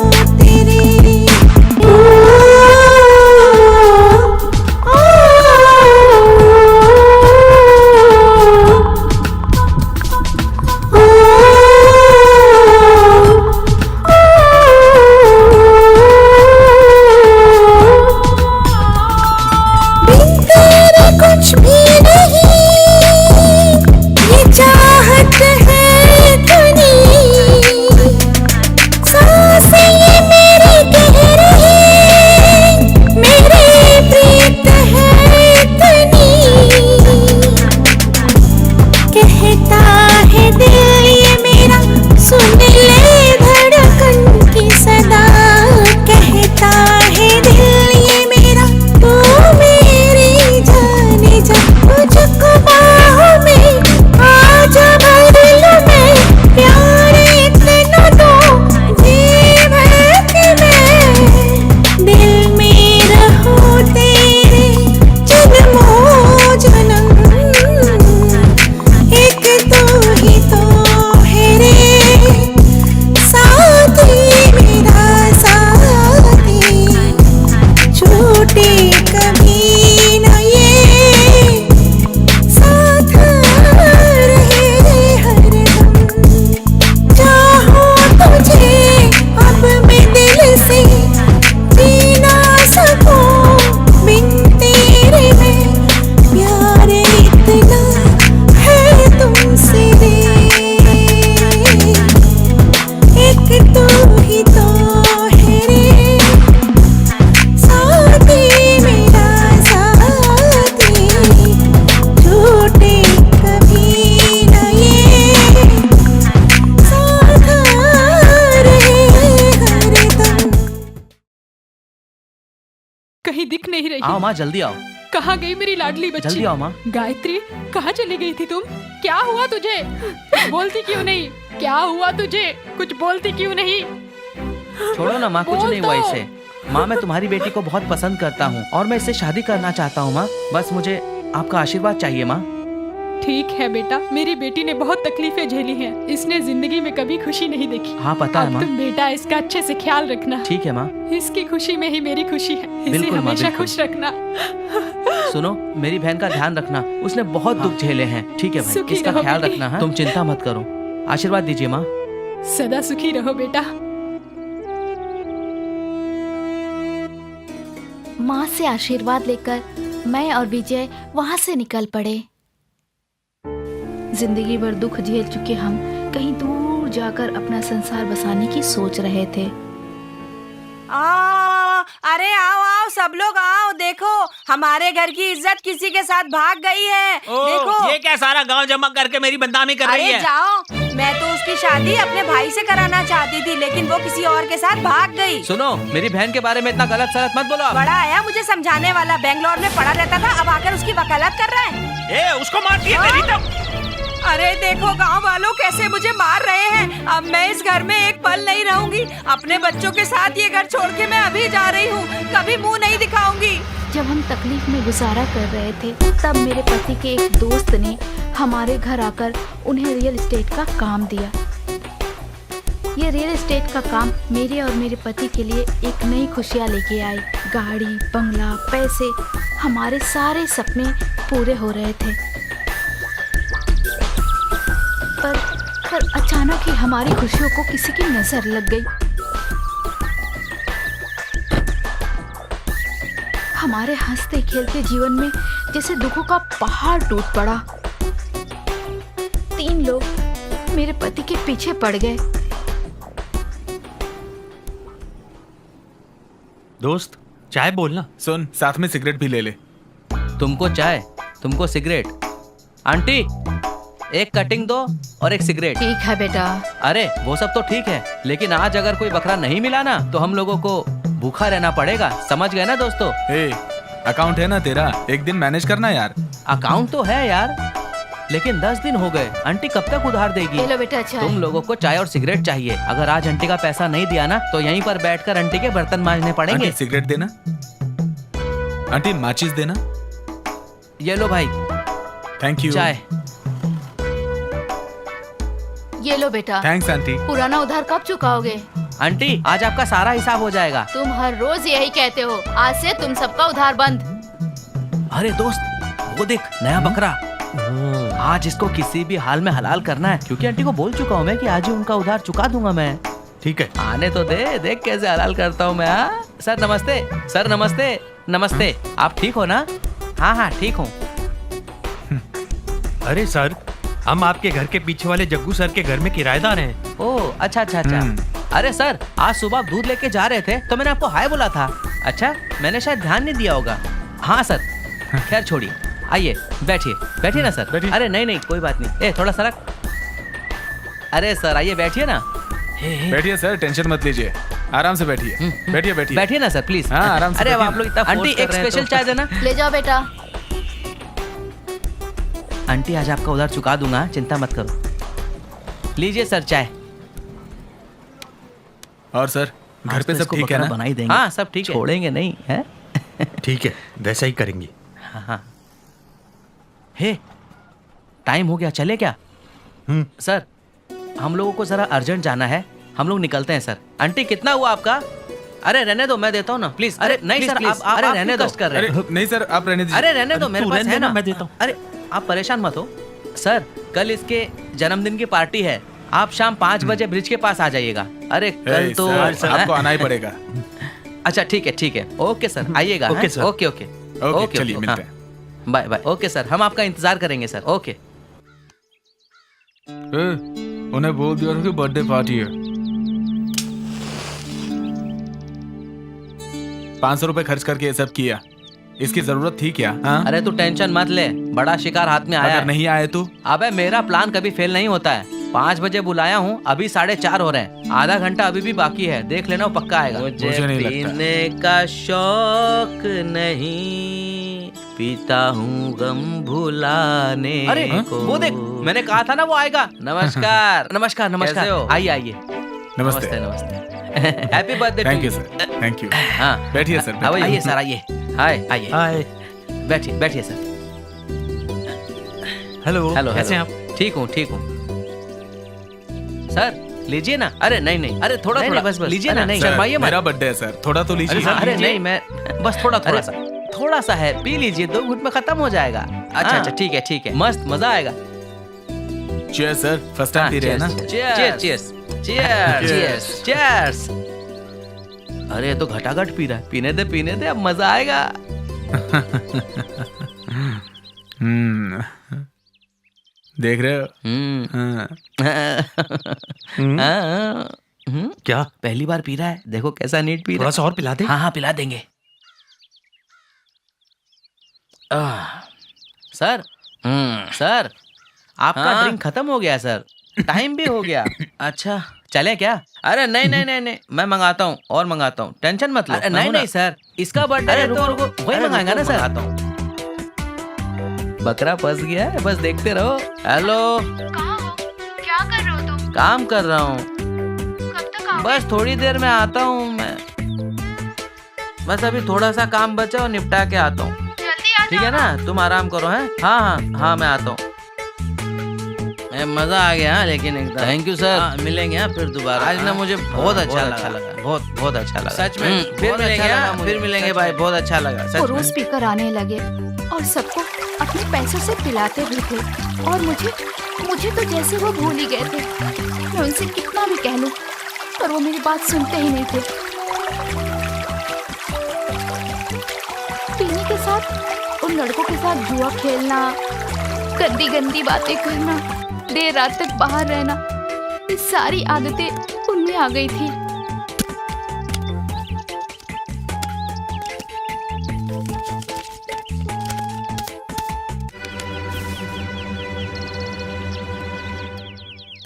Speaker 5: नहीं रही।
Speaker 3: आओ माँ, जल्दी आओ,
Speaker 5: कहाँ गई मेरी लाडली बच्ची?
Speaker 3: जल्दी आओ माँ।
Speaker 5: गायत्री, कहाँ चली गई थी तुम? क्या हुआ तुझे? बोलती क्यों नहीं? क्या हुआ तुझे? कुछ बोलती क्यों नहीं?
Speaker 3: छोड़ो ना माँ, कुछ
Speaker 5: बोल
Speaker 3: नहीं हुआ
Speaker 5: तो।
Speaker 3: इससे। माँ, मैं तुम्हारी बेटी को बहुत पसंद करता हूँ और मैं इससे शादी करना चाहता हूँ माँ। बस मुझे आपका आशीर्वाद चाहिए माँ।
Speaker 5: ठीक है बेटा, मेरी बेटी ने बहुत तकलीफें झेली हैं। इसने जिंदगी में कभी खुशी नहीं देखी।
Speaker 3: हाँ पता है
Speaker 5: अब
Speaker 3: माँ।
Speaker 5: तुम बेटा इसका अच्छे से ख्याल रखना।
Speaker 3: ठीक है माँ।
Speaker 5: इसकी खुशी में ही मेरी खुशी है। इसे
Speaker 3: बिल्कुल माँ,
Speaker 5: हमेशा
Speaker 3: बिल्कुल।
Speaker 5: खुश रखना।
Speaker 3: सुनो, मेरी बहन का ध्यान रखना, उसने बहुत दुख झेले हैं। ठीक है भाई,
Speaker 5: सुखी
Speaker 3: इसका
Speaker 5: रहो
Speaker 3: ख्याल
Speaker 5: बेटी।
Speaker 3: रखना है। तुम चिंता मत करो, आशीर्वाद दीजिए माँ।
Speaker 5: सदा सुखी रहो बेटा।
Speaker 8: माँ से आशीर्वाद लेकर मैं और विजय वहाँ से निकल पड़े। जिंदगी भर दुख झेल चुके हम कहीं दूर जाकर अपना संसार बसाने की सोच रहे थे।
Speaker 6: अरे आओ आओ सब लोग आओ, देखो हमारे घर की इज्जत किसी के साथ भाग गई है। देखो
Speaker 4: ये क्या सारा गांव जमा करके मेरी बदनामी कर रही
Speaker 6: अरे
Speaker 4: है?
Speaker 6: जाओ, मैं तो उसकी शादी अपने भाई से कराना चाहती थी, लेकिन वो किसी और के साथ भाग गई।
Speaker 3: सुनो, मेरी बहन के बारे में इतना गलत सलत मत बोलो आप।
Speaker 6: बड़ा आया मुझे समझाने वाला, बेंगलोर में पढ़ा रहता था, अब आकर उसकी वकालत कर रहा है।
Speaker 4: उसको मार दिया तेरी तो।
Speaker 6: अरे देखो गांव वालों कैसे मुझे मार रहे हैं। अब मैं इस घर में एक पल नहीं रहूंगी। अपने बच्चों के साथ ये घर छोड़ के मैं अभी जा रही हूँ, कभी मुंह नहीं दिखाऊंगी।
Speaker 8: जब हम तकलीफ में गुजारा कर रहे थे तब मेरे पति के एक दोस्त ने हमारे घर आकर उन्हें रियल एस्टेट का काम दिया। ये रियल एस्टेट का काम मेरे और मेरे पति के लिए एक नई खुशियाँ लेके आई। गाड़ी, बंगला, पैसे, हमारे सारे सपने पूरे हो रहे थे। पर अचानक ही हमारी खुशियों को किसी की नजर लग गई। हमारे हंसते खेलते जीवन में जैसे दुखों का पहाड़ टूट पड़ा। 3 लोग मेरे पति के पीछे पड़ गए।
Speaker 1: दोस्त, चाय बोलना।
Speaker 2: सुन, साथ में सिगरेट भी ले ले।
Speaker 3: तुमको चाय, तुमको सिगरेट। आंटी, एक कटिंग दो और एक सिगरेट।
Speaker 8: ठीक है बेटा।
Speaker 3: अरे वो सब तो ठीक है, लेकिन आज अगर कोई बकरा नहीं मिला ना तो हम लोगों को भूखा रहना पड़ेगा। समझ गए ना दोस्तों?
Speaker 2: अकाउंट है ना तेरा, एक दिन मैनेज करना यार।
Speaker 3: अकाउंट तो है यार, लेकिन 10 दिन हो गए। आंटी कब तक उधार देगी?
Speaker 8: ले लो बेटा चाय।
Speaker 3: तुम लोगों को चाय और सिगरेट चाहिए। अगर आज आंटी का पैसा नहीं दिया ना तो यहीं पर बैठकर आंटी के बर्तन मांजने पड़ेंगे।
Speaker 2: आंटी सिगरेट देना। आंटी माचिस देना।
Speaker 3: ये लो भाई,
Speaker 2: थैंक यू।
Speaker 3: चाय।
Speaker 8: ये लो बेटा।
Speaker 2: Thanks aunty.
Speaker 8: पुराना उधार कब चुकाओगे?
Speaker 3: आंटी, आज आपका सारा हिसाब हो जाएगा।
Speaker 8: तुम हर रोज यही कहते हो, आज से तुम सबका उधार बंद।
Speaker 3: अरे दोस्त, वो देख नया बकरा। आज इसको किसी भी हाल में हलाल करना है, क्योंकि आंटी को बोल चुका हूँ मैं कि आज ही उनका उधार चुका दूंगा मैं।
Speaker 1: ठीक है,
Speaker 3: आने तो दे, देख कैसे हलाल करता हूँ मैं। हाँ? सर नमस्ते। सर नमस्ते। नमस्ते। आप ठीक हो ना? हाँ हाँ ठीक हूँ।
Speaker 1: अरे सर, हम आपके घर के पीछे वाले जग्गू सर के घर में किराएदार हैं।
Speaker 3: ओह अच्छा अच्छा अच्छा। अरे सर, आज सुबह आप दूध लेके जा रहे थे तो मैंने आपको हाय बोला था। अच्छा, मैंने शायद ध्यान नहीं दिया होगा। हाँ सर, खैर छोड़िए, आइए बैठिए। बैठिए ना सर।
Speaker 2: बैठिए।
Speaker 3: अरे नहीं नहीं कोई बात नहीं। थोड़ा सरक। अरे सर आइए बैठिए ना।
Speaker 2: बैठिए सर, टेंशन मत लीजिए, आराम से बैठिए। बैठिए बैठिए।
Speaker 3: बैठिए ना सर प्लीज।
Speaker 2: हाँ, आराम से
Speaker 3: अरे अब
Speaker 2: बैठिए
Speaker 3: आप लोग इतना आंटी एक स्पेशल चाय देना।
Speaker 8: ले जाओ बेटा।
Speaker 3: आंटी आज आपका उधार चुका दूंगा, चिंता मत करो। लीजिए सर चाय।
Speaker 2: और सर, घर पे सब ठीक है ना?
Speaker 3: बना ही देंगे। हाँ सब ठीक है, छोड़ेंगे नहीं है।
Speaker 1: ठीक है, वैसा ही करेंगे।
Speaker 3: हाँ हाँ। हे, टाइम हो गया, चले क्या? सर, हम लोगों को जरा अर्जेंट जाना है, हम लोग निकलते हैं सर। आंटी कितना हुआ आपका? अरे रहने दो, मैं देता हूँ ना प्लीज। अरे नहीं सर, आप अरे रहने दो। कर रहे हैं।
Speaker 2: नहीं सर, आप रहने दीजिए।
Speaker 3: अरे रहने दो, मेरे पास है ना,
Speaker 1: मैं देता हूँ।
Speaker 3: अरे आप परेशान मत हो सर। कल इसके जन्मदिन की पार्टी है, आप शाम 5 बजे ब्रिज के पास आ जाइएगा। अरे कल तो
Speaker 2: सर, आपको आना ही पड़ेगा।
Speaker 3: अच्छा ठीक है। ओके सर, आइएगा।
Speaker 1: Okay sir.
Speaker 3: ओके।
Speaker 2: चलिए मिलते हैं।
Speaker 3: Bye bye. ओके सर, हम आपका इंतजार करेंगे सर। ओके।
Speaker 2: उन्हें बोल दिया था कि बर्थडे पार्टी है। 500 रुपए खर्च करके ये सब किया, इसकी जरूरत थी क्या? हाँ?
Speaker 3: अरे तू टेंशन मत ले, बड़ा शिकार हाथ में आया
Speaker 2: अगर
Speaker 3: है।
Speaker 2: नहीं आए तो?
Speaker 3: अबे मेरा प्लान कभी फेल नहीं होता है। 5 बजे बुलाया हूँ, अभी 4:30 हो रहे हैं। आधा घंटा अभी भी बाकी है, देख लेना, वो पक्का आएगा।
Speaker 2: मुझे नहीं लगता।
Speaker 3: पीने का शौक नहीं, पीता हूँ गम भुलाने को। वो देख, मैंने कहा था ना वो आएगा। नमस्कार नमस्कार नमस्कार। कैसे हो? आइए आइए।
Speaker 2: नमस्ते।
Speaker 3: नमस्ते। Happy birthday.
Speaker 2: Thank you sir, thank you.
Speaker 3: हाँ
Speaker 2: बैठिए सर,
Speaker 3: आइए सर, आइए। हाय, आइए।
Speaker 1: हाय।
Speaker 3: बैठिए बैठिए सर।
Speaker 1: हेलो।
Speaker 3: हेलो,
Speaker 1: कैसे हैं
Speaker 3: आप? ठीक हूँ ठीक हूँ सर, लीजिए ना। अरे नहीं नहीं, अरे थोड़ा थोड़ा बस लीजिए ना, नहीं शर्माइए मत।
Speaker 2: मेरा बर्थडे है सर, थोड़ा तो लीजिए।
Speaker 3: अरे नहीं, मैं बस थोड़ा सा है, पी लीजिए, 2 घूंट में खत्म हो जाएगा। अच्छा ठीक है, मस्त, मजा आएगा।
Speaker 2: Cheers sir, first time P रहे हैं ना?
Speaker 3: Cheers cheers cheers cheers. अरे ये तो घटाघट पी रहा है, पीने दे, अब मजा आएगा।
Speaker 2: देख रहे हो?
Speaker 1: क्या?
Speaker 3: पहली बार पी रहा है, देखो कैसा नीट पी रहा है।
Speaker 1: थोड़ा सा और पिला दे।
Speaker 3: हाँ पिला देंगे। सर सर, आपका ड्रिंक खत्म हो गया सर, टाइम भी हो गया। अच्छा चले क्या? अरे नहीं, मैं मंगाता हूँ और मंगाता हूँ, टेंशन मत लो। नहीं सर, इसका बर्थडे है तो वही मंगाएगा ना सर। आता हूँ। बकरा फंस गया है, बस देखते रहो। हेलो,
Speaker 8: क्या कर रहे हो तुम?
Speaker 3: काम कर रहा हूँ,
Speaker 8: कब तक आओगे?
Speaker 3: बस थोड़ी देर में आता हूँ मैं। बस अभी थोड़ा सा काम बचा और निपटा के आता हूँ।
Speaker 8: जल्दी आ
Speaker 3: ठीक है ना, तुम आराम करो। हैं? हाँ मैं आता हूँ। मजा आ गया लेकिन एकदम। Thank you sir. मिलेंगे फिर दोबारा। आज ना मुझे बहुत अच्छा लगा, बहुत अच्छा लगा सच में। फिर मिलेंगे भाई, बहुत अच्छा लगा सच में।
Speaker 8: रोज स्पीकर आने लगे और सबको अपने पैसों से पिलाते भी थे, और मुझे तो जैसे वो भूल ही गए थे। मैं उनसे कितना भी कह लूं, पर वो मेरी बात सुनते ही नहीं थे। पीने के साथ उन लड़कों के साथ जुआ खेलना, गंदी बातें करना, देर रात तक बाहर रहना, ये सारी आदतें उनमें आ गई थी।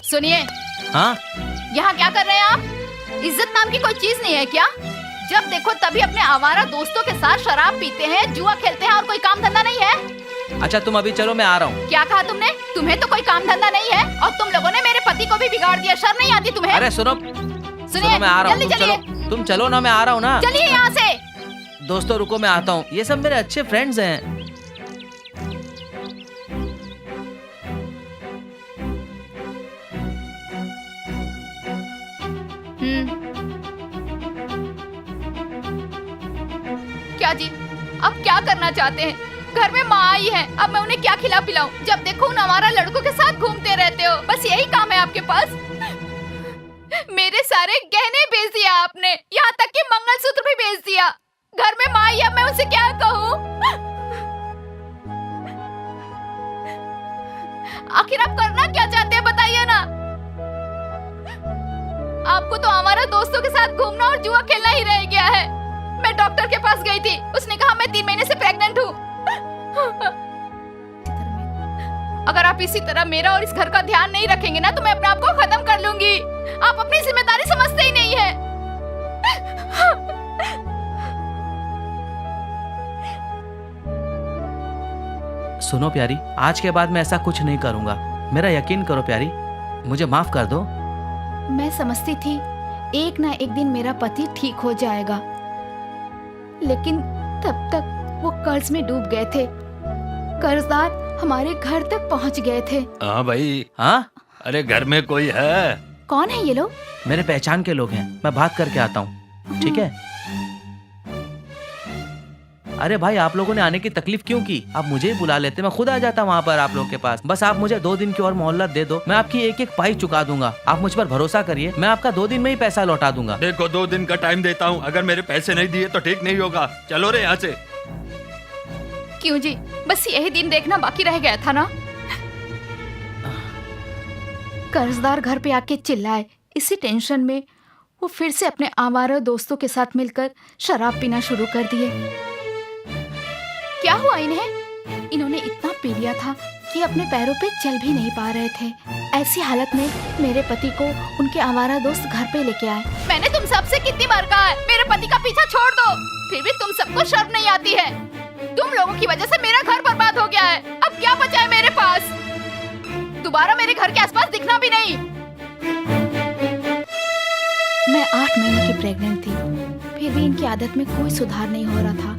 Speaker 8: सुनिए।
Speaker 3: हाँ?
Speaker 8: यहाँ क्या कर रहे हैं आप? इज्जत नाम की कोई चीज नहीं है क्या? जब देखो तभी अपने आवारा दोस्तों के साथ शराब पीते हैं, जुआ खेलते हैं, और कोई काम धंधा नहीं है।
Speaker 3: अच्छा तुम अभी चलो, मैं आ रहा हूँ।
Speaker 8: क्या कहा तुमने? तुम्हें तो कोई काम धंधा नहीं है, और तुम लोगों ने मेरे पति को भी बिगाड़ दिया। शर्म नहीं आती तुम्हें?
Speaker 3: अरे सुनो, मैं आ रहा हूँ। तुम चलो ना, मैं आ रहा हूँ ना।
Speaker 8: चलिए यहाँ से।
Speaker 3: दोस्तों रुको, मैं आता हूँ। ये सब मेरे अच्छे फ्रेंड्स हैं।
Speaker 8: क्या जी, अब क्या करना चाहते हैं? घर में माँ आई है, अब मैं उन्हें क्या खिला पिलाऊं? जब देखो उन हमारा लड़कों के साथ घूमते रहते हो, बस यही काम है आपके पास। मेरे सारे गहने बेच दिया आपने, यहाँ तक कि मंगलसूत्र भी बेच दिया। घर में माँ आई है, मैं उनसे क्या कहूँ? आखिर आप करना क्या चाहते हैं, बताइए ना। आपको तो हमारा दोस्तों के साथ घूमना और जुआ खेलना ही रह गया है। मैं डॉक्टर के पास गई थी, उसने कहा मैं 3 महीने से प्रेग्नेंट हूँ। अगर आप इसी तरह मेरा और इस घर का ध्यान नहीं रखेंगे ना, तो मैं अपने आप को खत्म कर लूंगी। आप अपनी जिम्मेदारी समझते ही नहीं है।
Speaker 3: सुनो प्यारी, आज के बाद मैं ऐसा कुछ नहीं करूंगा, मेरा यकीन करो प्यारी, मुझे माफ कर दो।
Speaker 8: मैं समझती थी एक ना एक दिन मेरा पति ठीक हो जाएगा, लेकिन तब तक वो कर्ज में डूब गए थे। कर्जदार हमारे घर तक पहुंच गए थे।
Speaker 1: हाँ भाई।
Speaker 3: हाँ?
Speaker 1: अरे घर में कोई है?
Speaker 8: कौन है ये लोग?
Speaker 3: मेरे पहचान के लोग हैं, मैं बात करके आता हूँ, ठीक है? अरे भाई, आप लोगों ने आने की तकलीफ क्यों की? आप मुझे ही बुला लेते, मैं खुद आ जाता वहाँ पर आप लोगों के पास। बस आप मुझे 2 दिन की और मोहलत दे दो, मैं आपकी एक पाई चुका दूंगा। आप मुझ पर भरोसा करिए, मैं आपका 2 दिन में ही पैसा लौटा दूंगा।
Speaker 1: देखो 2 दिन का टाइम देता हूँ, अगर मेरे पैसे नहीं दिए तो ठीक नहीं होगा। चलो रे यहाँ से।
Speaker 8: क्यों जी, बस यही दिन देखना बाकी रह गया था ना। कर्जदार घर पे आके चिल्लाए, इसी टेंशन में वो फिर से अपने आवारा दोस्तों के साथ मिलकर शराब पीना शुरू कर दिए। क्या हुआ इन्हें? इन्होंने इतना पी लिया था कि अपने पैरों पे चल भी नहीं पा रहे थे। ऐसी हालत में मेरे पति को उनके आवारा दोस्त घर पे लेके आए। मैंने तुम सबसे कितनी बार कहा है मेरे पति का पीछा छोड़ दो, फिर भी तुम सबको शर्म नहीं आती है। तुम लोगों की वजह से मेरा घर बर्बाद हो गया है। अब क्या बचा है मेरे पास? दोबारा मेरे घर के आसपास दिखना भी नहीं। मैं 8 महीने की प्रेग्नेंट थी, फिर भी इनकी आदत में कोई सुधार नहीं हो रहा था।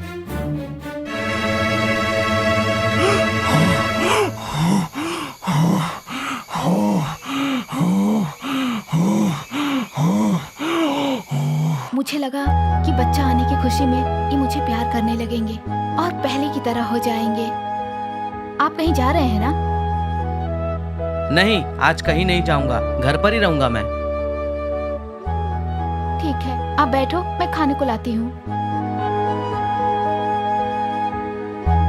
Speaker 8: मुझे लगा कि बच्चा आने की खुशी में ये मुझे प्यार करने लगेंगे और पहले की तरह हो जाएंगे। आप कहीं जा रहे हैं ना?
Speaker 3: नहीं, आज कहीं नहीं जाऊंगा, घर पर ही रहूंगा मैं।
Speaker 8: ठीक है, आप बैठो, मैं खाने को लाती हूँ।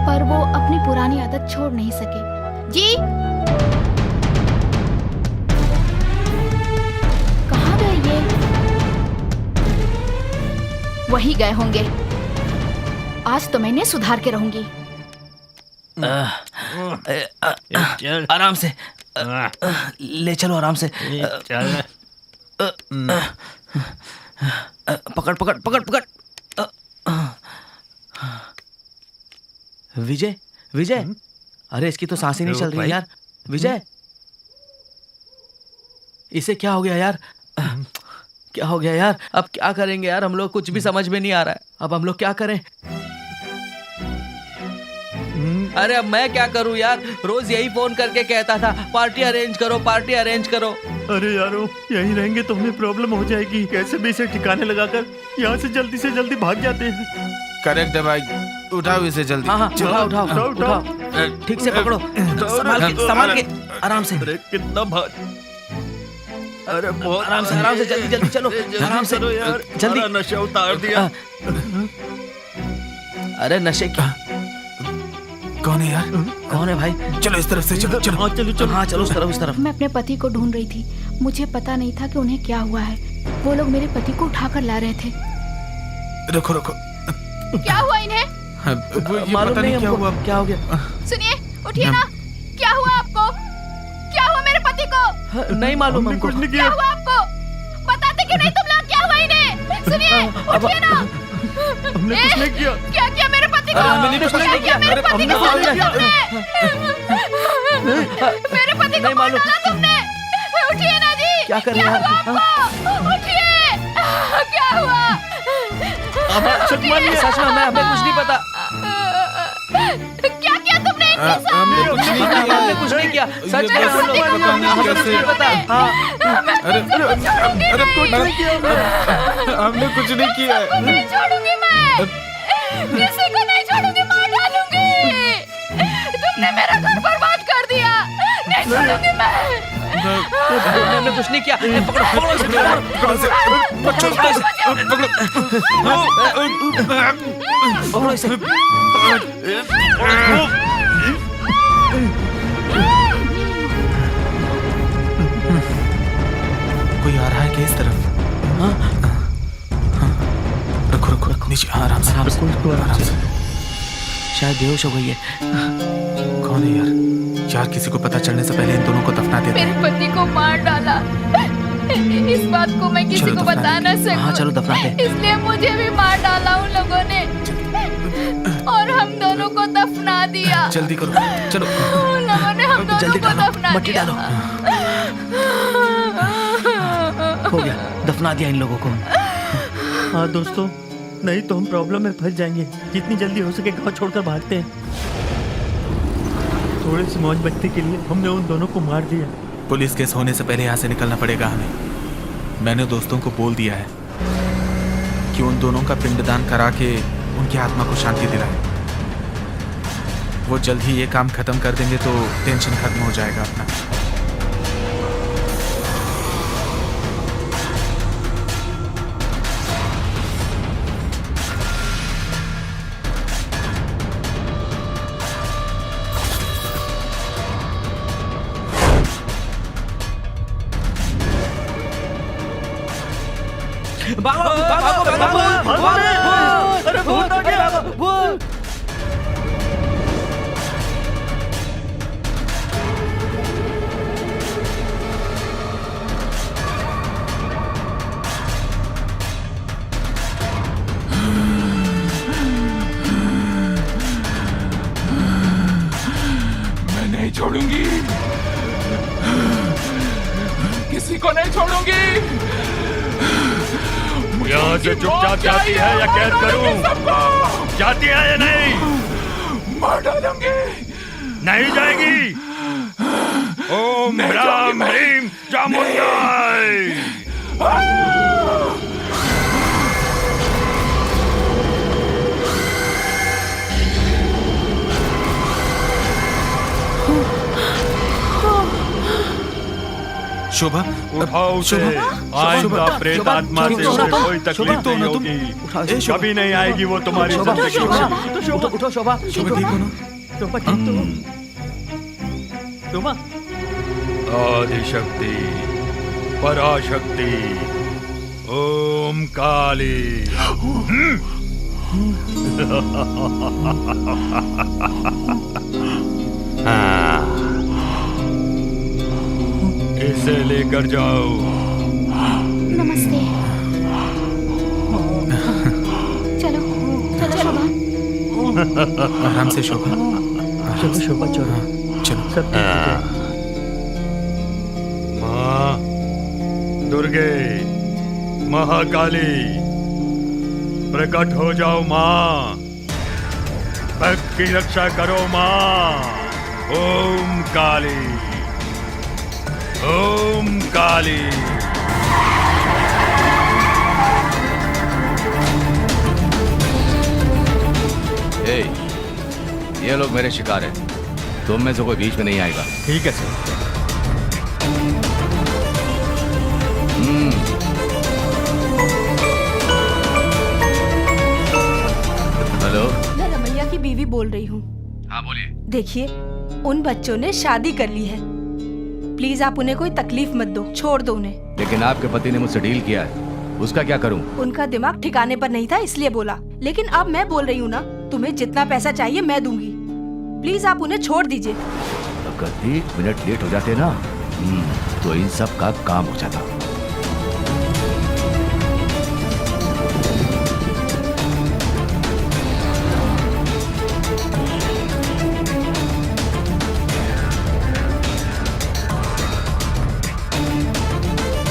Speaker 8: पर वो अपनी पुरानी आदत छोड़ नहीं सके। जी, कहाँ गए ये? वही गए होंगे। आज तो मैंने सुधार के रहूंगी।
Speaker 3: आराम से ले चलो, आराम से। पकड़ पकड़ पकड़ पकड़। विजय, विजय, अरे इसकी तो सांसें नहीं चल रही यार। विजय, इसे क्या हो गया यार? क्या हो गया यार? अब क्या करेंगे यार? हम लोग कुछ भी समझ में नहीं आ रहा है। अब हम लोग क्या करें? अरे अब मैं क्या करूं यार? रोज यही फोन करके कहता था पार्टी अरेंज करो, पार्टी अरेंज करो।
Speaker 1: अरे यारो, यहीं रहेंगे तो हमें प्रॉब्लम हो जाएगी। कैसे भी इसे ठिकाने लगाकर यहाँ से जल्दी भाग जाते हैं।
Speaker 2: करेक्ट है भाई, उठाओ इसे जल्दी।
Speaker 3: हाँ हाँ, उठाओ उठाओ उठाओ, ठीक से पकड़ो, संभाल के आराम से।
Speaker 1: अरे कितना भार, अरे बहुत
Speaker 3: आराम से जल्दी जल्दी चलो, आराम से
Speaker 1: यार,
Speaker 3: जल्दी।
Speaker 1: नशा उतार दिया।
Speaker 3: अरे नशे क्या?
Speaker 2: कौन है यार?
Speaker 3: कौन है भाई?
Speaker 2: चलो इस तरफ से, चलो चलो।
Speaker 1: हाँ चलो
Speaker 3: हाँ चलो, उस तरफ उस तरफ।
Speaker 8: मैं अपने पति को ढूंढ रही थी। मुझे पता नहीं था कि उन्हें क्या हुआ है। वो लोग मेरे पति को उठाकर ला रहे थे।
Speaker 2: रुको रुको,
Speaker 8: क्या हुआ इन्हें?
Speaker 3: मालूम नहीं
Speaker 2: क्या
Speaker 3: हमको,
Speaker 2: हुआ।
Speaker 3: क्या हो गया?
Speaker 8: सुनिए, उठिए ना। क्या हुआ आपको? क्या हुआ मेरे पति को?
Speaker 3: नहीं मालूम हमको।
Speaker 1: कुछ नहीं
Speaker 8: क्या
Speaker 1: किया।
Speaker 8: हुआ आपको? बताते क्यों नहीं तुम लोग? क्या हुआ इन्हें? सुनिए, उठिए ना।
Speaker 1: हमने कुछ नहीं किया।
Speaker 8: क्या किया मेरे पति को?
Speaker 3: हमने कुछ नहीं किया।
Speaker 8: मेरे पति को
Speaker 3: हमने
Speaker 8: मारा
Speaker 3: कुछ
Speaker 8: तुमने? मेरे पति को मार डाला तुमने? उठिए ना जी।
Speaker 3: क्या कर रहे हैं आप?
Speaker 8: उठिए। क्या हुआ?
Speaker 3: सच में हमें कुछ नहीं पता।
Speaker 8: क्या किया तुमने इनके साथ?
Speaker 2: हमने कुछ नहीं किया।
Speaker 3: हमने कुछ नहीं किया। सच में
Speaker 2: कैसे?
Speaker 3: बोलो, हमें कुछ नहीं पता। हाँ,
Speaker 2: अरे कुछ नहीं किया। हमने कुछ नहीं किया।
Speaker 8: नहीं छोड़ूंगी मैं। किसी को नहीं छोड़ूंगी, मार डालूंगी। तुमने मेरा घर बर्बाद कर दिया। नहीं छोड़ूंगी मैं।
Speaker 3: हमने कुछ नहीं किया। पकड़ो पकड़ो इसे, पकड़ो इसे, पकड़ो इसे।
Speaker 2: कोई आ रहा है क्या इस तरफ? हाँ रुको रुको, नीचे आराम से, आराम से।
Speaker 3: शायद बेहोश हो गई है।
Speaker 2: कौन है यार? यार किसी को पता चलने से पहले इन दोनों को दफना देते
Speaker 8: मेरे
Speaker 2: हैं।
Speaker 8: पति को मार डाला। इस बात को मैं किसी
Speaker 2: चलो
Speaker 8: को
Speaker 2: दफना
Speaker 8: बता न सकूं।
Speaker 3: हाँ चलो दफना दे।
Speaker 8: इसलिए मुझे भी मार डाला उन लोगों ने और हम दोनों को दफना दिया।
Speaker 2: जल्दी करो, चलो।
Speaker 8: उन लोगों ने हम दोनों
Speaker 3: जल्दी
Speaker 8: को
Speaker 3: डालो,
Speaker 8: दफना
Speaker 3: मट्टी
Speaker 8: दिया।
Speaker 3: डालो। हो गया, दफना दिया इन लोगों को।
Speaker 1: हाँ दोस्तों, नहीं तो हम प्रॉब्लम में फंस जाएंगे। जितनी जल्दी हो सके गांव छोड़कर भागते हैं। थोड़ी सी मौज बचने के लिए हमने उन दोनों को मार दिया।
Speaker 2: पुलिस केस होने से पहले यहाँ से निकलना पड़ेगा हमें। मैंने दोस्तों को बोल दिया है कि उन दोनों का पिंडदान करा के उनकी आत्मा को शांति दिलाए। वो जल्द ही ये काम खत्म कर देंगे तो टेंशन खत्म हो जाएगा अपना।
Speaker 3: अरे भूत आ गया, भूत।
Speaker 10: छोड़ूंगी, किसी को नहीं छोड़ूंगी।
Speaker 1: यहाँ से चुपचाप जाती है या कैद करूं? जाती है या नहीं?
Speaker 10: मार डालूंगी।
Speaker 1: नहीं जाएगी। ओम राम ह्रीम चामुंडाई।
Speaker 2: शोभा,
Speaker 1: उठाओ उसे। आइंदा प्रेत आत्मा से उसे कोई तकलीफ नहीं होगी, कभी नहीं आएगी वो तुम्हारी जिंदगी में।
Speaker 3: उठो शोभा।
Speaker 2: शोभा ठीक हो ना?
Speaker 3: शोभा
Speaker 1: आदिशक्ति, पराशक्ति, ओम काली। इसे लेकर जाओ।
Speaker 5: नमस्ते। चलो चलो शोभा।
Speaker 2: आराम से शोभा।
Speaker 3: चलो शोभा चलो।
Speaker 2: चलो
Speaker 3: सब
Speaker 1: माँ दुर्गे, महाकाली, प्रकट हो जाओ माँ, भक्त की रक्षा करो माँ। ओम काली, ओम काली।
Speaker 7: ए, ये लोग मेरे शिकार हैं, तुम में से कोई बीच में नहीं आएगा।
Speaker 1: ठीक है सर।
Speaker 7: हेलो।
Speaker 6: मैं रमैया की बीवी बोल रही हूँ।
Speaker 7: हाँ बोलिए।
Speaker 6: देखिए, उन बच्चों ने शादी कर ली है, प्लीज आप उन्हें कोई तकलीफ मत दो, छोड़ दो उन्हें।
Speaker 7: लेकिन आपके पति ने मुझसे डील किया है, उसका क्या करूं?
Speaker 6: उनका दिमाग ठिकाने पर नहीं था इसलिए बोला, लेकिन अब मैं बोल रही हूँ ना, तुम्हें जितना पैसा चाहिए मैं दूंगी, प्लीज आप उन्हें छोड़ दीजिए।
Speaker 7: अगर 1 मिनट लेट हो जाते ना तो इन सब का काम हो जाता।